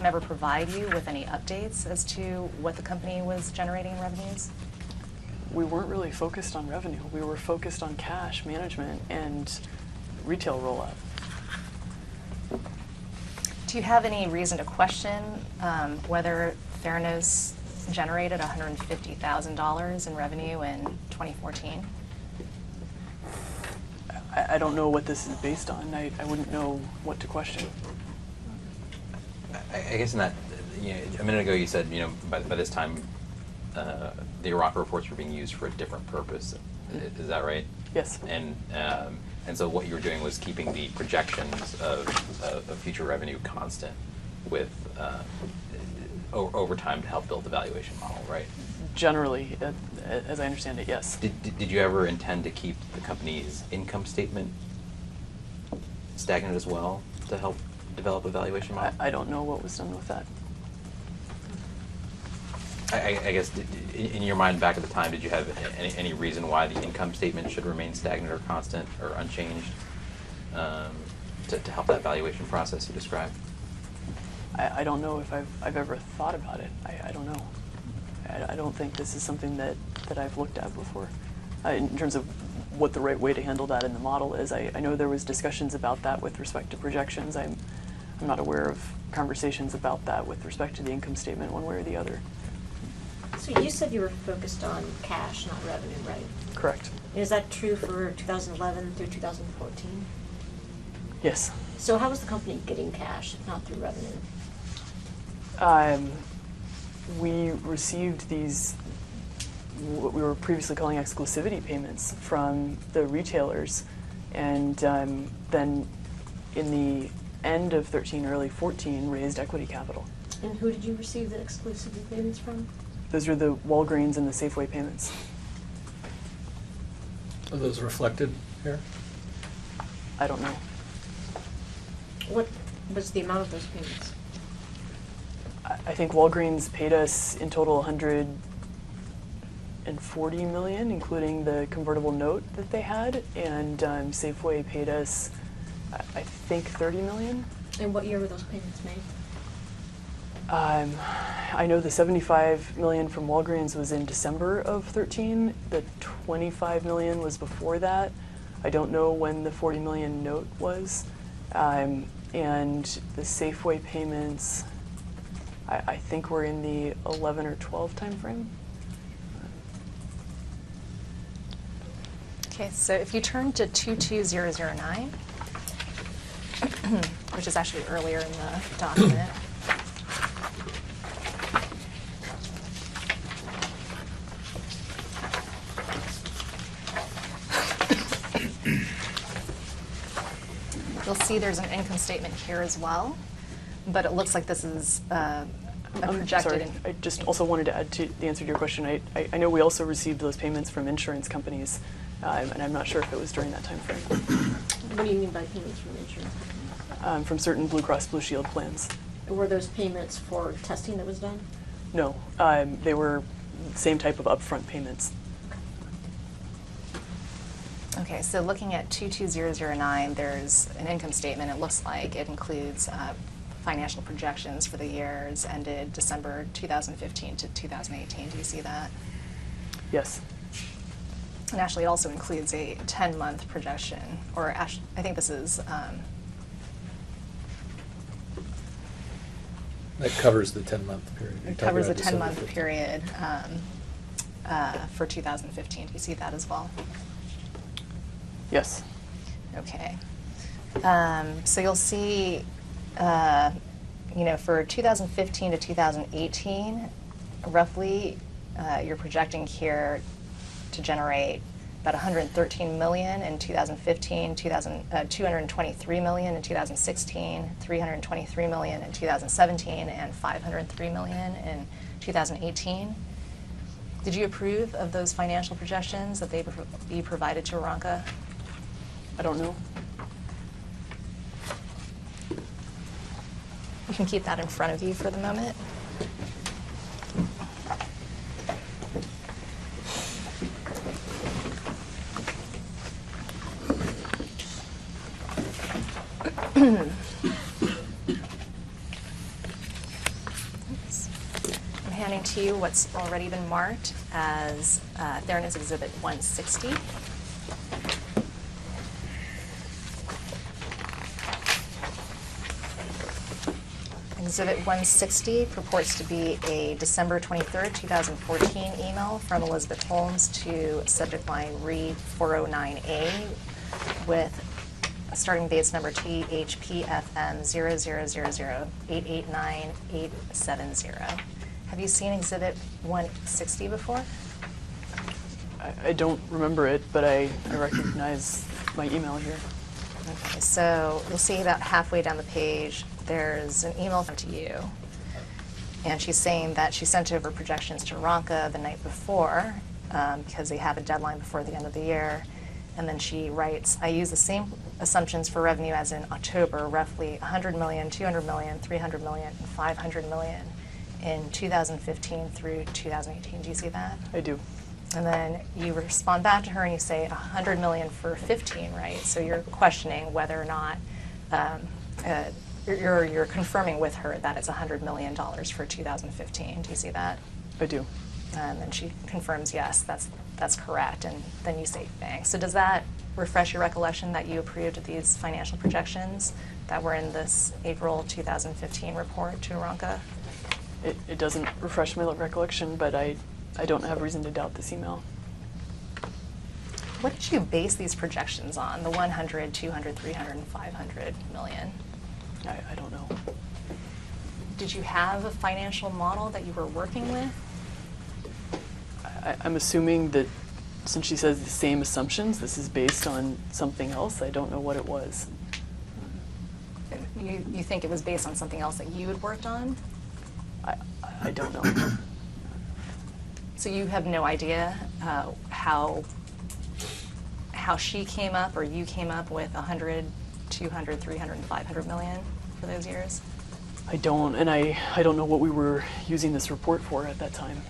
never provide you with any updates as to what the company was generating in revenues? We weren't really focused on revenue. We were focused on cash management and retail rollout. Do you have any reason to question whether Theranos generated $150,000 in revenue in 2014? I don't know what this is based on. I wouldn't know what to question. I guess in that, a minute ago you said, by this time, the Iraq reports were being used for a different purpose. Is that right? Yes. And so what you were doing was keeping the projections of future revenue constant with over time to help build the valuation model, right? Generally, as I understand it, yes. Did you ever intend to keep the company's income statement stagnant as well to help develop a valuation model? I don't know what was done with that. I guess, in your mind back at the time, did you have any reason why the income statement should remain stagnant or constant or unchanged to help that valuation process you described? I don't know if I've ever thought about it. I don't know. I don't think this is something that I've looked at before. In terms of what the right way to handle that in the model is, I know there was discussions about that with respect to projections. I'm not aware of conversations about that with respect to the income statement one way or the other. So you said you were focused on cash, not revenue, right? Correct. Is that true for 2011 through 2014? Yes. So how was the company getting cash, if not through revenue? We received these, what we were previously calling exclusivity payments from the retailers, and then in the end of 13, early 14, raised equity capital. And who did you receive the exclusivity payments from? Those are the Walgreens and the Safeway payments. Are those reflected here? I don't know. What was the amount of those payments? I think Walgreens paid us in total $140 million, including the convertible note that they had, and Safeway paid us, I think, $30 million. And what year were those payments made? I know the $75 million from Walgreens was in December of 13. The $25 million was before that. I don't know when the $40 million note was. And the Safeway payments, I think were in the 11 or 12 timeframe. Okay, so if you turn to 22009, which is actually earlier in the document. You'll see there's an income statement here as well, but it looks like this is a projected. Sorry, I just also wanted to add to the answer to your question. I know we also received those payments from insurance companies, and I'm not sure if it was during that time frame. What do you mean by payments from insurance companies? From certain Blue Cross Blue Shield plans. Were those payments for testing that was done? No, they were the same type of upfront payments. Okay, so looking at 22009, there's an income statement. It looks like it includes financial projections for the years ended December 2015 to 2018. Do you see that? Yes. And actually, it also includes a 10-month projection, or actually, I think this is. That covers the 10-month period. It covers a 10-month period for 2015. Do you see that as well? Yes. Okay. So you'll see, for 2015 to 2018, roughly, you're projecting here to generate about 113 million in 2015, 223 million in 2016, 323 million in 2017, and 503 million in 2018. Did you approve of those financial projections that they be provided to Aranka? I don't know. You can keep that in front of you for the moment. Oops. I'm handing to you what's already been marked as Theranos Exhibit 160. Exhibit 160 purports to be a December 23rd, 2014 email from Elizabeth Holmes to subject line read 409A with starting dates number THPFM 0000889870. Have you seen Exhibit 160 before? I don't remember it, but I recognize my email here. Okay, so you'll see about halfway down the page, there's an email to you. And she's saying that she sent over projections to Aranka the night before because they have a deadline before the end of the year. And then she writes, I use the same assumptions for revenue as in October, roughly 100 million, 200 million, 300 million, and 500 million in 2015 through 2018. Do you see that? I do. And then you respond back to her and you say 100 million for 15, right? So you're questioning whether or not you're confirming with her that it's $100 million for 2015. Do you see that? I do. And then she confirms, yes, that's correct. And then you say thanks. So does that refresh your recollection that you approved of these financial projections that were in this April 2015 report to Aranka? It doesn't refresh my recollection, but I don't have reason to doubt this email. What did you base these projections on, the 100, 200, 300, and 500 million? I don't know. Did you have a financial model that you were working with? I'm assuming that since she says the same assumptions, this is based on something else. I don't know what it was. You think it was based on something else that you had worked on? I don't know. So you have no idea how she came up or you came up with 100, 200, 300, and 500 million for those years? I don't, and I don't know what we were using this report for at that time.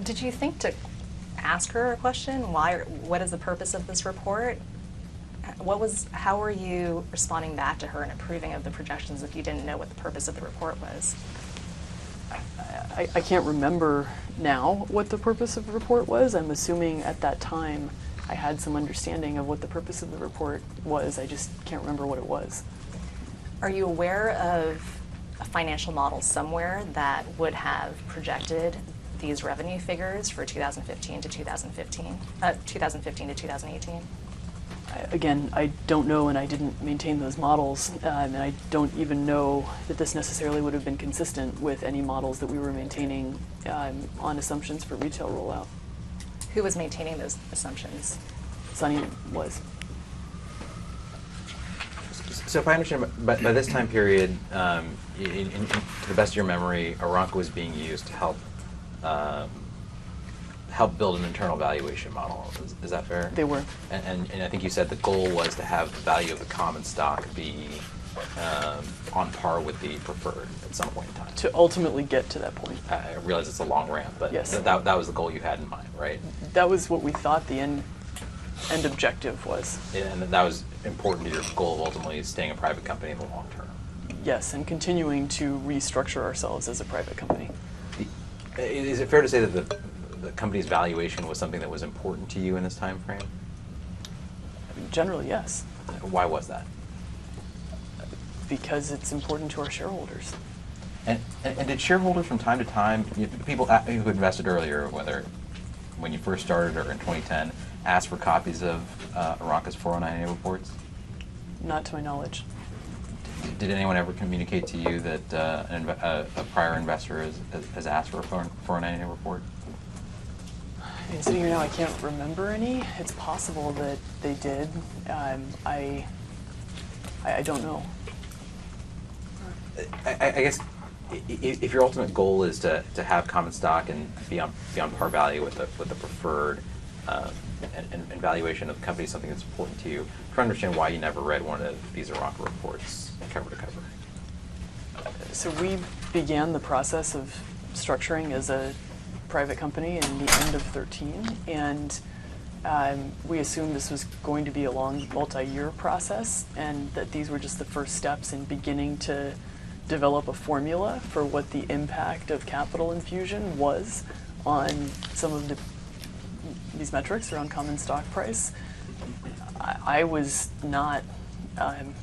Did you think to ask her a question? What is the purpose of this report? How were you responding back to her and approving of the projections if you didn't know what the purpose of the report was? I can't remember now what the purpose of the report was. I'm assuming at that time I had some understanding of what the purpose of the report was. I just can't remember what it was. Are you aware of a financial model somewhere that would have projected these revenue figures for 2015 to 2018? Again, I don't know, and I didn't maintain those models, and I don't even know that this necessarily would have been consistent with any models that we were maintaining on assumptions for retail rollout. Who was maintaining those assumptions? Sunny was. So if I understand, by this time period, to the best of your memory, Aranka was being used to help build an internal valuation model. Is that fair? They were. And I think you said the goal was to have the value of the common stock be on par with the preferred at some point in time. To ultimately get to that point. I realize it's a long ramp, but Yes. that was the goal you had in mind, right? That was what we thought the end objective was. And that was important to your goal of ultimately staying a private company in the long term. Yes, and continuing to restructure ourselves as a private company. Is it fair to say that the company's valuation was something that was important to you in this time frame? Generally, yes, Why was that? because it's important to our shareholders. And did shareholders from time to time, people who invested earlier, whether when you first started or in 2010, ask for copies of Aranka's 409A reports? Not to my knowledge. Did anyone ever communicate to you that a prior investor has asked for a 409A report? And sitting here now, I can't remember any. It's possible that they did. I don't know. I guess if your ultimate goal is to have common stock and be on par value with the preferred and valuation of the company is something that's important to you, I'm trying to understand why you never read one of these Aranka reports cover to cover. So we began the process of structuring as a private company in the end of 2013, and we assumed this was going to be a long multi-year process, and that these were just the first steps in beginning to develop a formula for what the impact of capital infusion was on some of these metrics around common stock price. I was not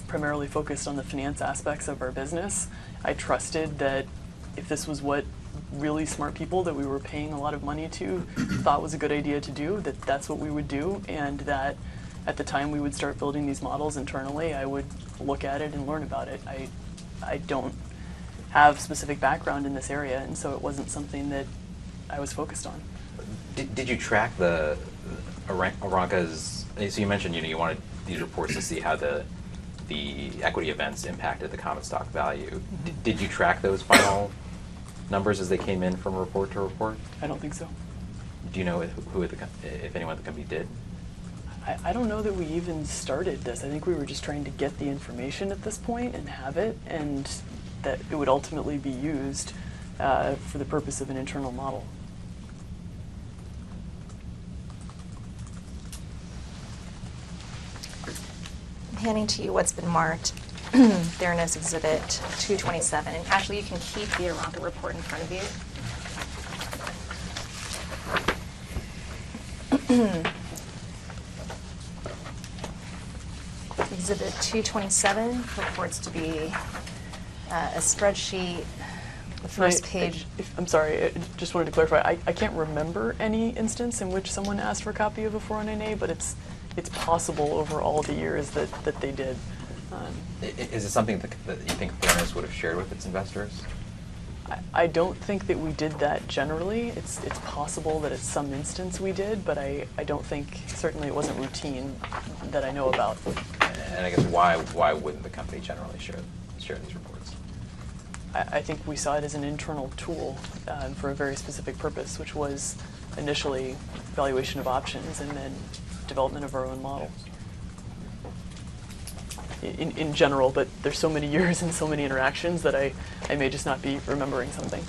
primarily focused on the finance aspects of our business. I trusted that if this was what really smart people that we were paying a lot of money to thought was a good idea to do, that's what we would do, and that at the time we would start building these models internally, I would look at it and learn about it. I don't have specific background in this area, and so it wasn't something that I was focused on. Did you track the Aranka's? So you mentioned you wanted these reports to see how the equity events impacted the common stock value. Did you track those final numbers as they came in from report to report? I don't think so. Do you know if anyone at the company did? I don't know that we even started this. I think we were just trying to get the information at this point and have it, and that it would ultimately be used for the purpose of an internal model. I'm handing to you what's been marked Theranos Exhibit 227. And actually, you can keep the Aranka report in front of you. Exhibit 227 purports to be a spreadsheet. The first page. I'm sorry, I just wanted to clarify. I can't remember any instance in which someone asked for a copy of a 409A, but it's possible over all the years that they did. Is it something that you think Theranos would have shared with its investors? I don't think that we did that generally. It's possible that at some instance we did, but I don't think, certainly it wasn't routine that I know about. And I guess why wouldn't the company generally share these reports? I think we saw it as an internal tool for a very specific purpose, which was initially valuation of options and then development of our own model. In general, but there's so many years and so many interactions that I may just not be remembering something.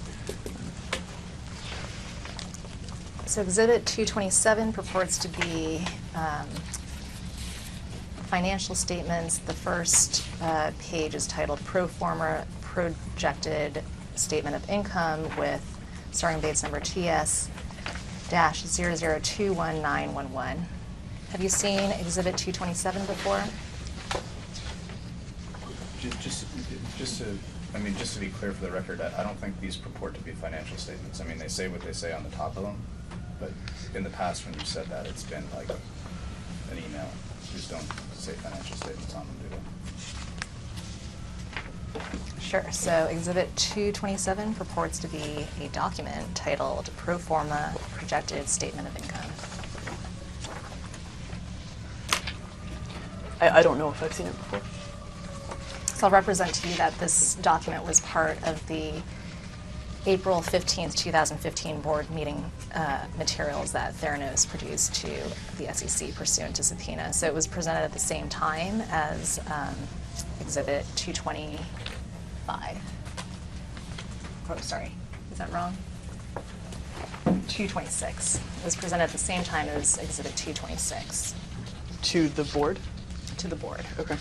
So Exhibit 227 purports to be financial statements. The first page is titled Pro Forma Projected Statement of Income with starting base number TS-00219111. Have you seen Exhibit 227 before? Just to be clear for the record, I don't think these purport to be financial statements. I mean, they say what they say on the top of them, but in the past when you said that, it's been like an email. These don't say financial statements on them, do they? Sure. So Exhibit 227 purports to be a document titled Pro Forma Projected Statement of Income. I don't know if I've seen it before. So I'll represent to you that this document was part of the April 15th, 2015 board meeting materials that Theranos produced to the SEC pursuant to subpoena. So it was presented at the same time as Exhibit 225. Oh, sorry, is that wrong? 226. It was presented at the same time as Exhibit 226 To the board? to the board. Okay.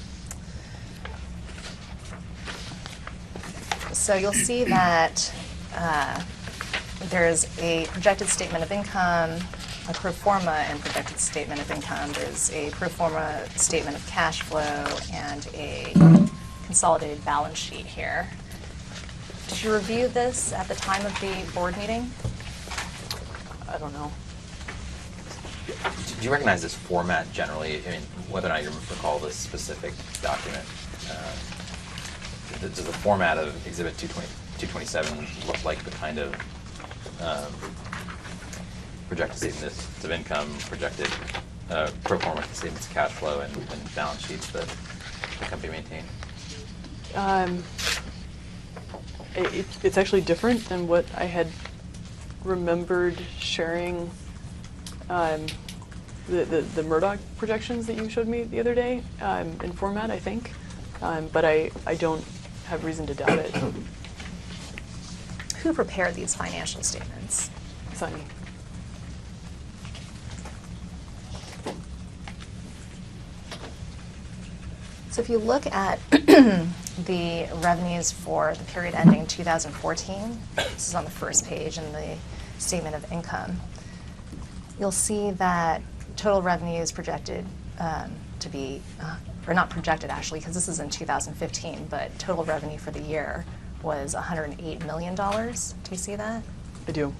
So you'll see that there's a projected statement of income, a pro forma and projected statement of income. There's a pro forma statement of cash flow and a consolidated balance sheet here. Did you review this at the time of the board meeting? I don't know. Do you recognize this format generally? I mean, whether or not you recall this specific document, does the format of Exhibit 227 look like the kind of projected statements of income, projected pro forma statements of cash flow, and balance sheets that the company maintained? It's actually different than what I had remembered sharing. The Murdoch projections that you showed me the other day in format, I think, but I don't have reason to doubt it. Who prepared these financial statements? Sunny. So if you look at the revenues for the period ending 2014, this is on the first page in the statement of income, you'll see that total revenues projected to be, or not projected actually, because this is in 2015, but total revenue for the year was $108 million. Do you see that? I do.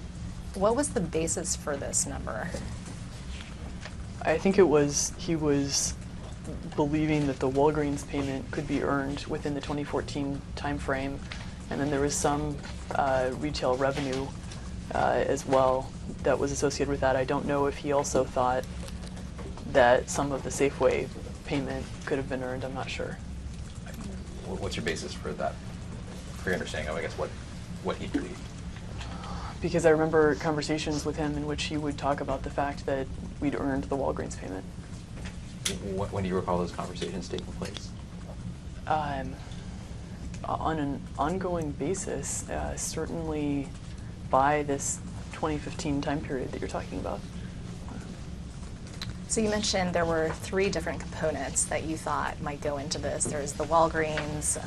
What was the basis for this number? I think it was, he was believing that the Walgreens payment could be earned within the 2014 timeframe, and then there was some retail revenue as well that was associated with that. I don't know if he also thought that some of the Safeway payment could have been earned. I'm not sure. What's your basis for that? For your understanding of, I guess, what he believed? Because I remember conversations with him in which he would talk about the fact that we'd earned the Walgreens payment. When do you recall those conversations taking place? On an ongoing basis, certainly by this 2015 time period that you're talking about. So you mentioned there were 3 different components that you thought might go into this. There's the Walgreens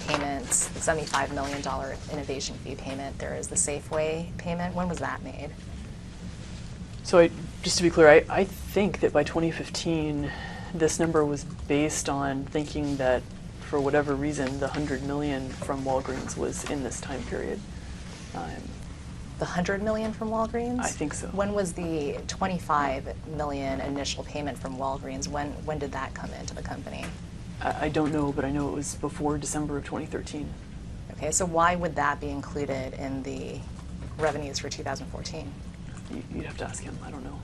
payments, the $75 million innovation fee payment. There is the Safeway payment. When was that made? So just to be clear, I think that by 2015, this number was based on thinking that for whatever reason, the $100 million from Walgreens was in this time period. The $100 million from Walgreens? I think so. When was the $25 million initial payment from Walgreens? When did that come into the company? I don't know, but I know it was before December of 2013. Okay, so why would that be included in the revenues for 2014? You'd have to ask him. I don't know.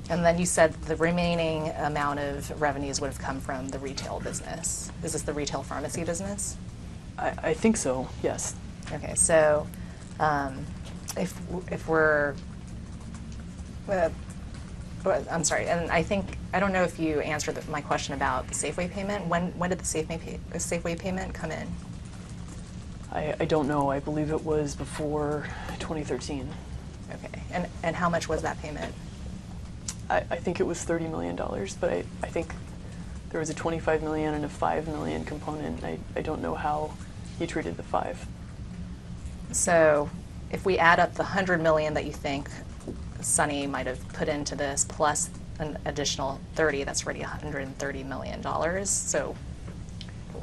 And then you said the remaining amount of revenues would have come from the retail business. Is this the retail pharmacy business? I think so, yes. Okay, so if we're, I'm sorry, and I don't know if you answered my question about the Safeway payment. When did the Safeway payment come in? I don't know. I believe it was before 2013. Okay, and how much was that payment? I think it was $30 million, but I think there was a $25 million and a $5 million component. I don't know how he treated the 5. So if we add up the $100 million that you think Sunny might have put into this, plus an additional 30, that's already $130 million. So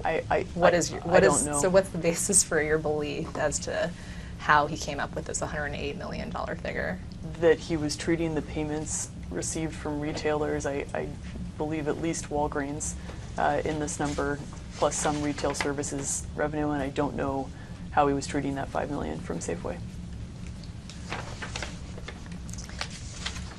I don't know. So what's the basis for your belief as to how he came up with this $108 million figure? That he was treating the payments received from retailers, I believe at least Walgreens, in this number, plus some retail services revenue, and I don't know how he was treating that $5 million from Safeway.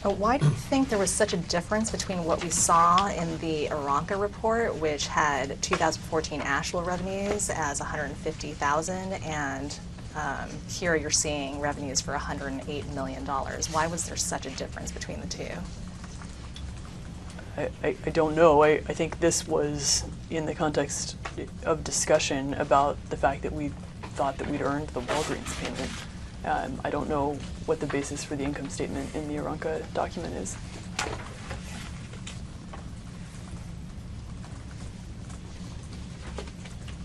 Why do you think there was such a difference between what we saw in the Aranca report, which had 2014 actual revenues as 150,000, and here you're seeing revenues for $108 million? Why was there such a difference between the two? I don't know. I think this was in the context of discussion about the fact that we thought that we'd earned the Walgreens payment. I don't know what the basis for the income statement in the Aranca document is.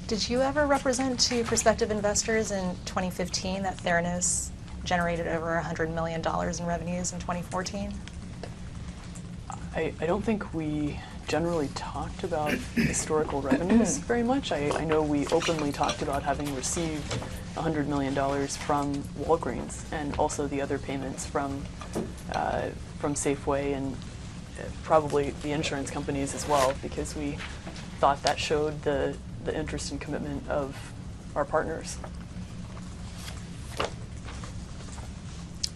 Did you ever represent to prospective investors in 2015 that Theranos generated over $100 million in revenues in 2014? I don't think we generally talked about historical revenues very much. I know we openly talked about having received $100 million from Walgreens, and also the other payments from Safeway and probably the insurance companies as well, because we thought that showed the interest and commitment of our partners.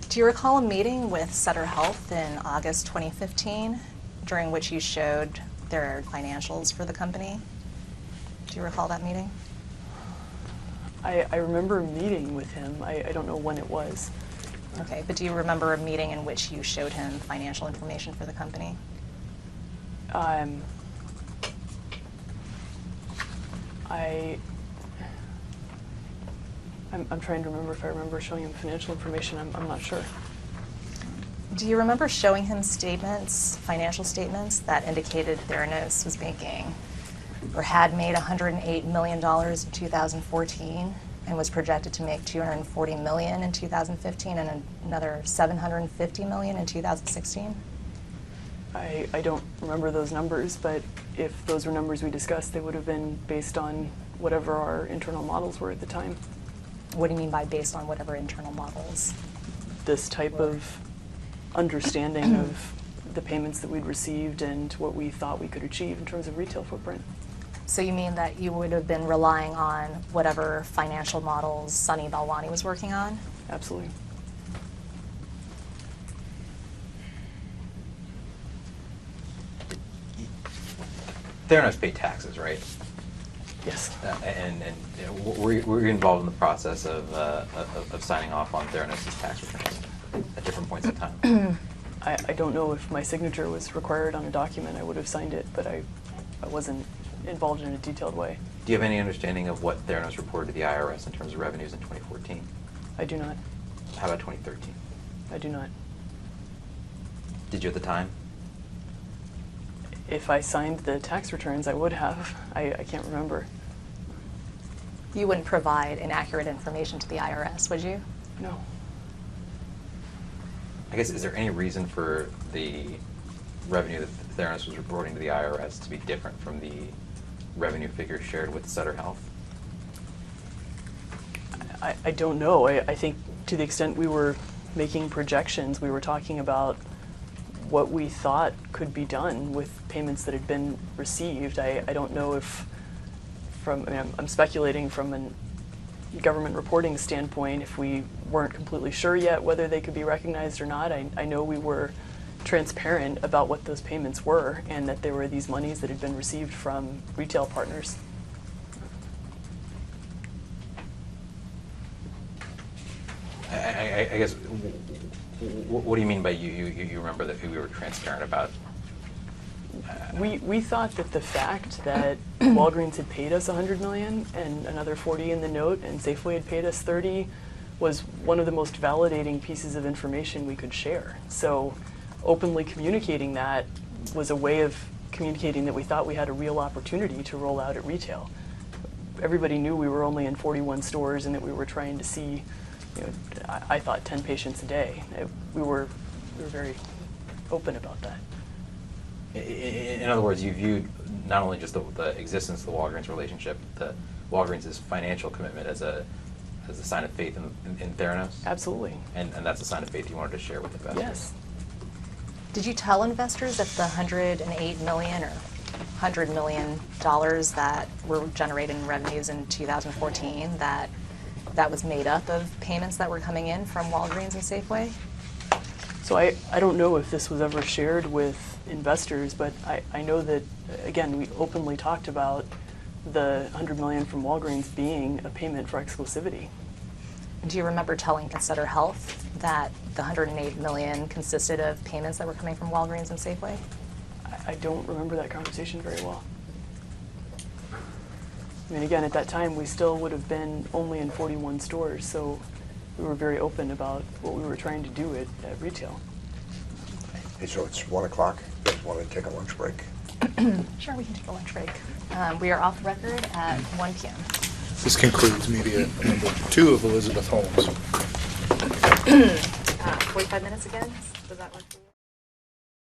Do you recall a meeting with Sutter Health in August 2015 during which you showed their financials for the company? Do you recall that meeting? I remember meeting with him. I don't know when it was. Okay, but do you remember a meeting in which you showed him financial information for the company? I'm trying to remember if I remember showing him financial information. I'm not sure. Do you remember showing him statements, financial statements, that indicated Theranos was making or had made $108 million in 2014 and was projected to make $240 million in 2015 and another $750 million in 2016? I don't remember those numbers, but if those were numbers we discussed, they would have been based on whatever our internal models were at the time. What do you mean by based on whatever internal models? This type of understanding of the payments that we'd received and what we thought we could achieve in terms of retail footprint. So you mean that you would have been relying on whatever financial models Sunny Balwani was working on? Absolutely. Theranos paid taxes, right? Yes. And were you involved in the process of signing off on Theranos' tax returns at different points in time? I don't know if my signature was required on a document. I would have signed it, but I wasn't involved in a detailed way. Do you have any understanding of what Theranos reported to the IRS in terms of revenues in 2014? I do not. How about 2013? I do not. Did you at the time? If I signed the tax returns, I would have. I can't remember. You wouldn't provide inaccurate information to the IRS, would you? No. I guess, is there any reason for the revenue that Theranos was reporting to the IRS to be different from the revenue figures shared with Sutter Health? I don't know. I think to the extent we were making projections, we were talking about what we thought could be done with payments that had been received. I don't know if I'm speculating from a government reporting standpoint, if we weren't completely sure yet whether they could be recognized or not. I know we were transparent about what those payments were and that there were these monies that had been received from retail partners. I guess, what do you mean by you remember that we were transparent about? We thought that the fact that Walgreens had paid us $100 million and another $40 in the note, and Safeway had paid us $30, was one of the most validating pieces of information we could share. So openly communicating that was a way of communicating that we thought we had a real opportunity to roll out at retail. Everybody knew we were only in 41 stores and that we were trying to see, I thought 10 patients a day. We were very open about that. In other words, you viewed not only just the existence of the Walgreens relationship, the Walgreens' financial commitment as a sign of faith in Theranos? Absolutely. And that's a sign of faith you wanted to share with investors? Yes. Did you tell investors that the $108 million or $100 million that were generated in revenues in 2014, that was made up of payments that were coming in from Walgreens and Safeway? So I don't know if this was ever shared with investors, but I know that, again, we openly talked about the $100 million from Walgreens being a payment for exclusivity. Do you remember telling Consider Health that the $108 million consisted of payments that were coming from Walgreens and Safeway? I don't remember that conversation very well. I mean, again, at that time, we still would have been only in 41 stores, so we were very open about what we were trying to do at retail. Hey, so it's 1 o'clock. You guys want to take a lunch break? Sure, we can take a lunch break. We are off the record at 1 p.m. This concludes media number 2 of Elizabeth Holmes. 45 minutes again? Does that work for you?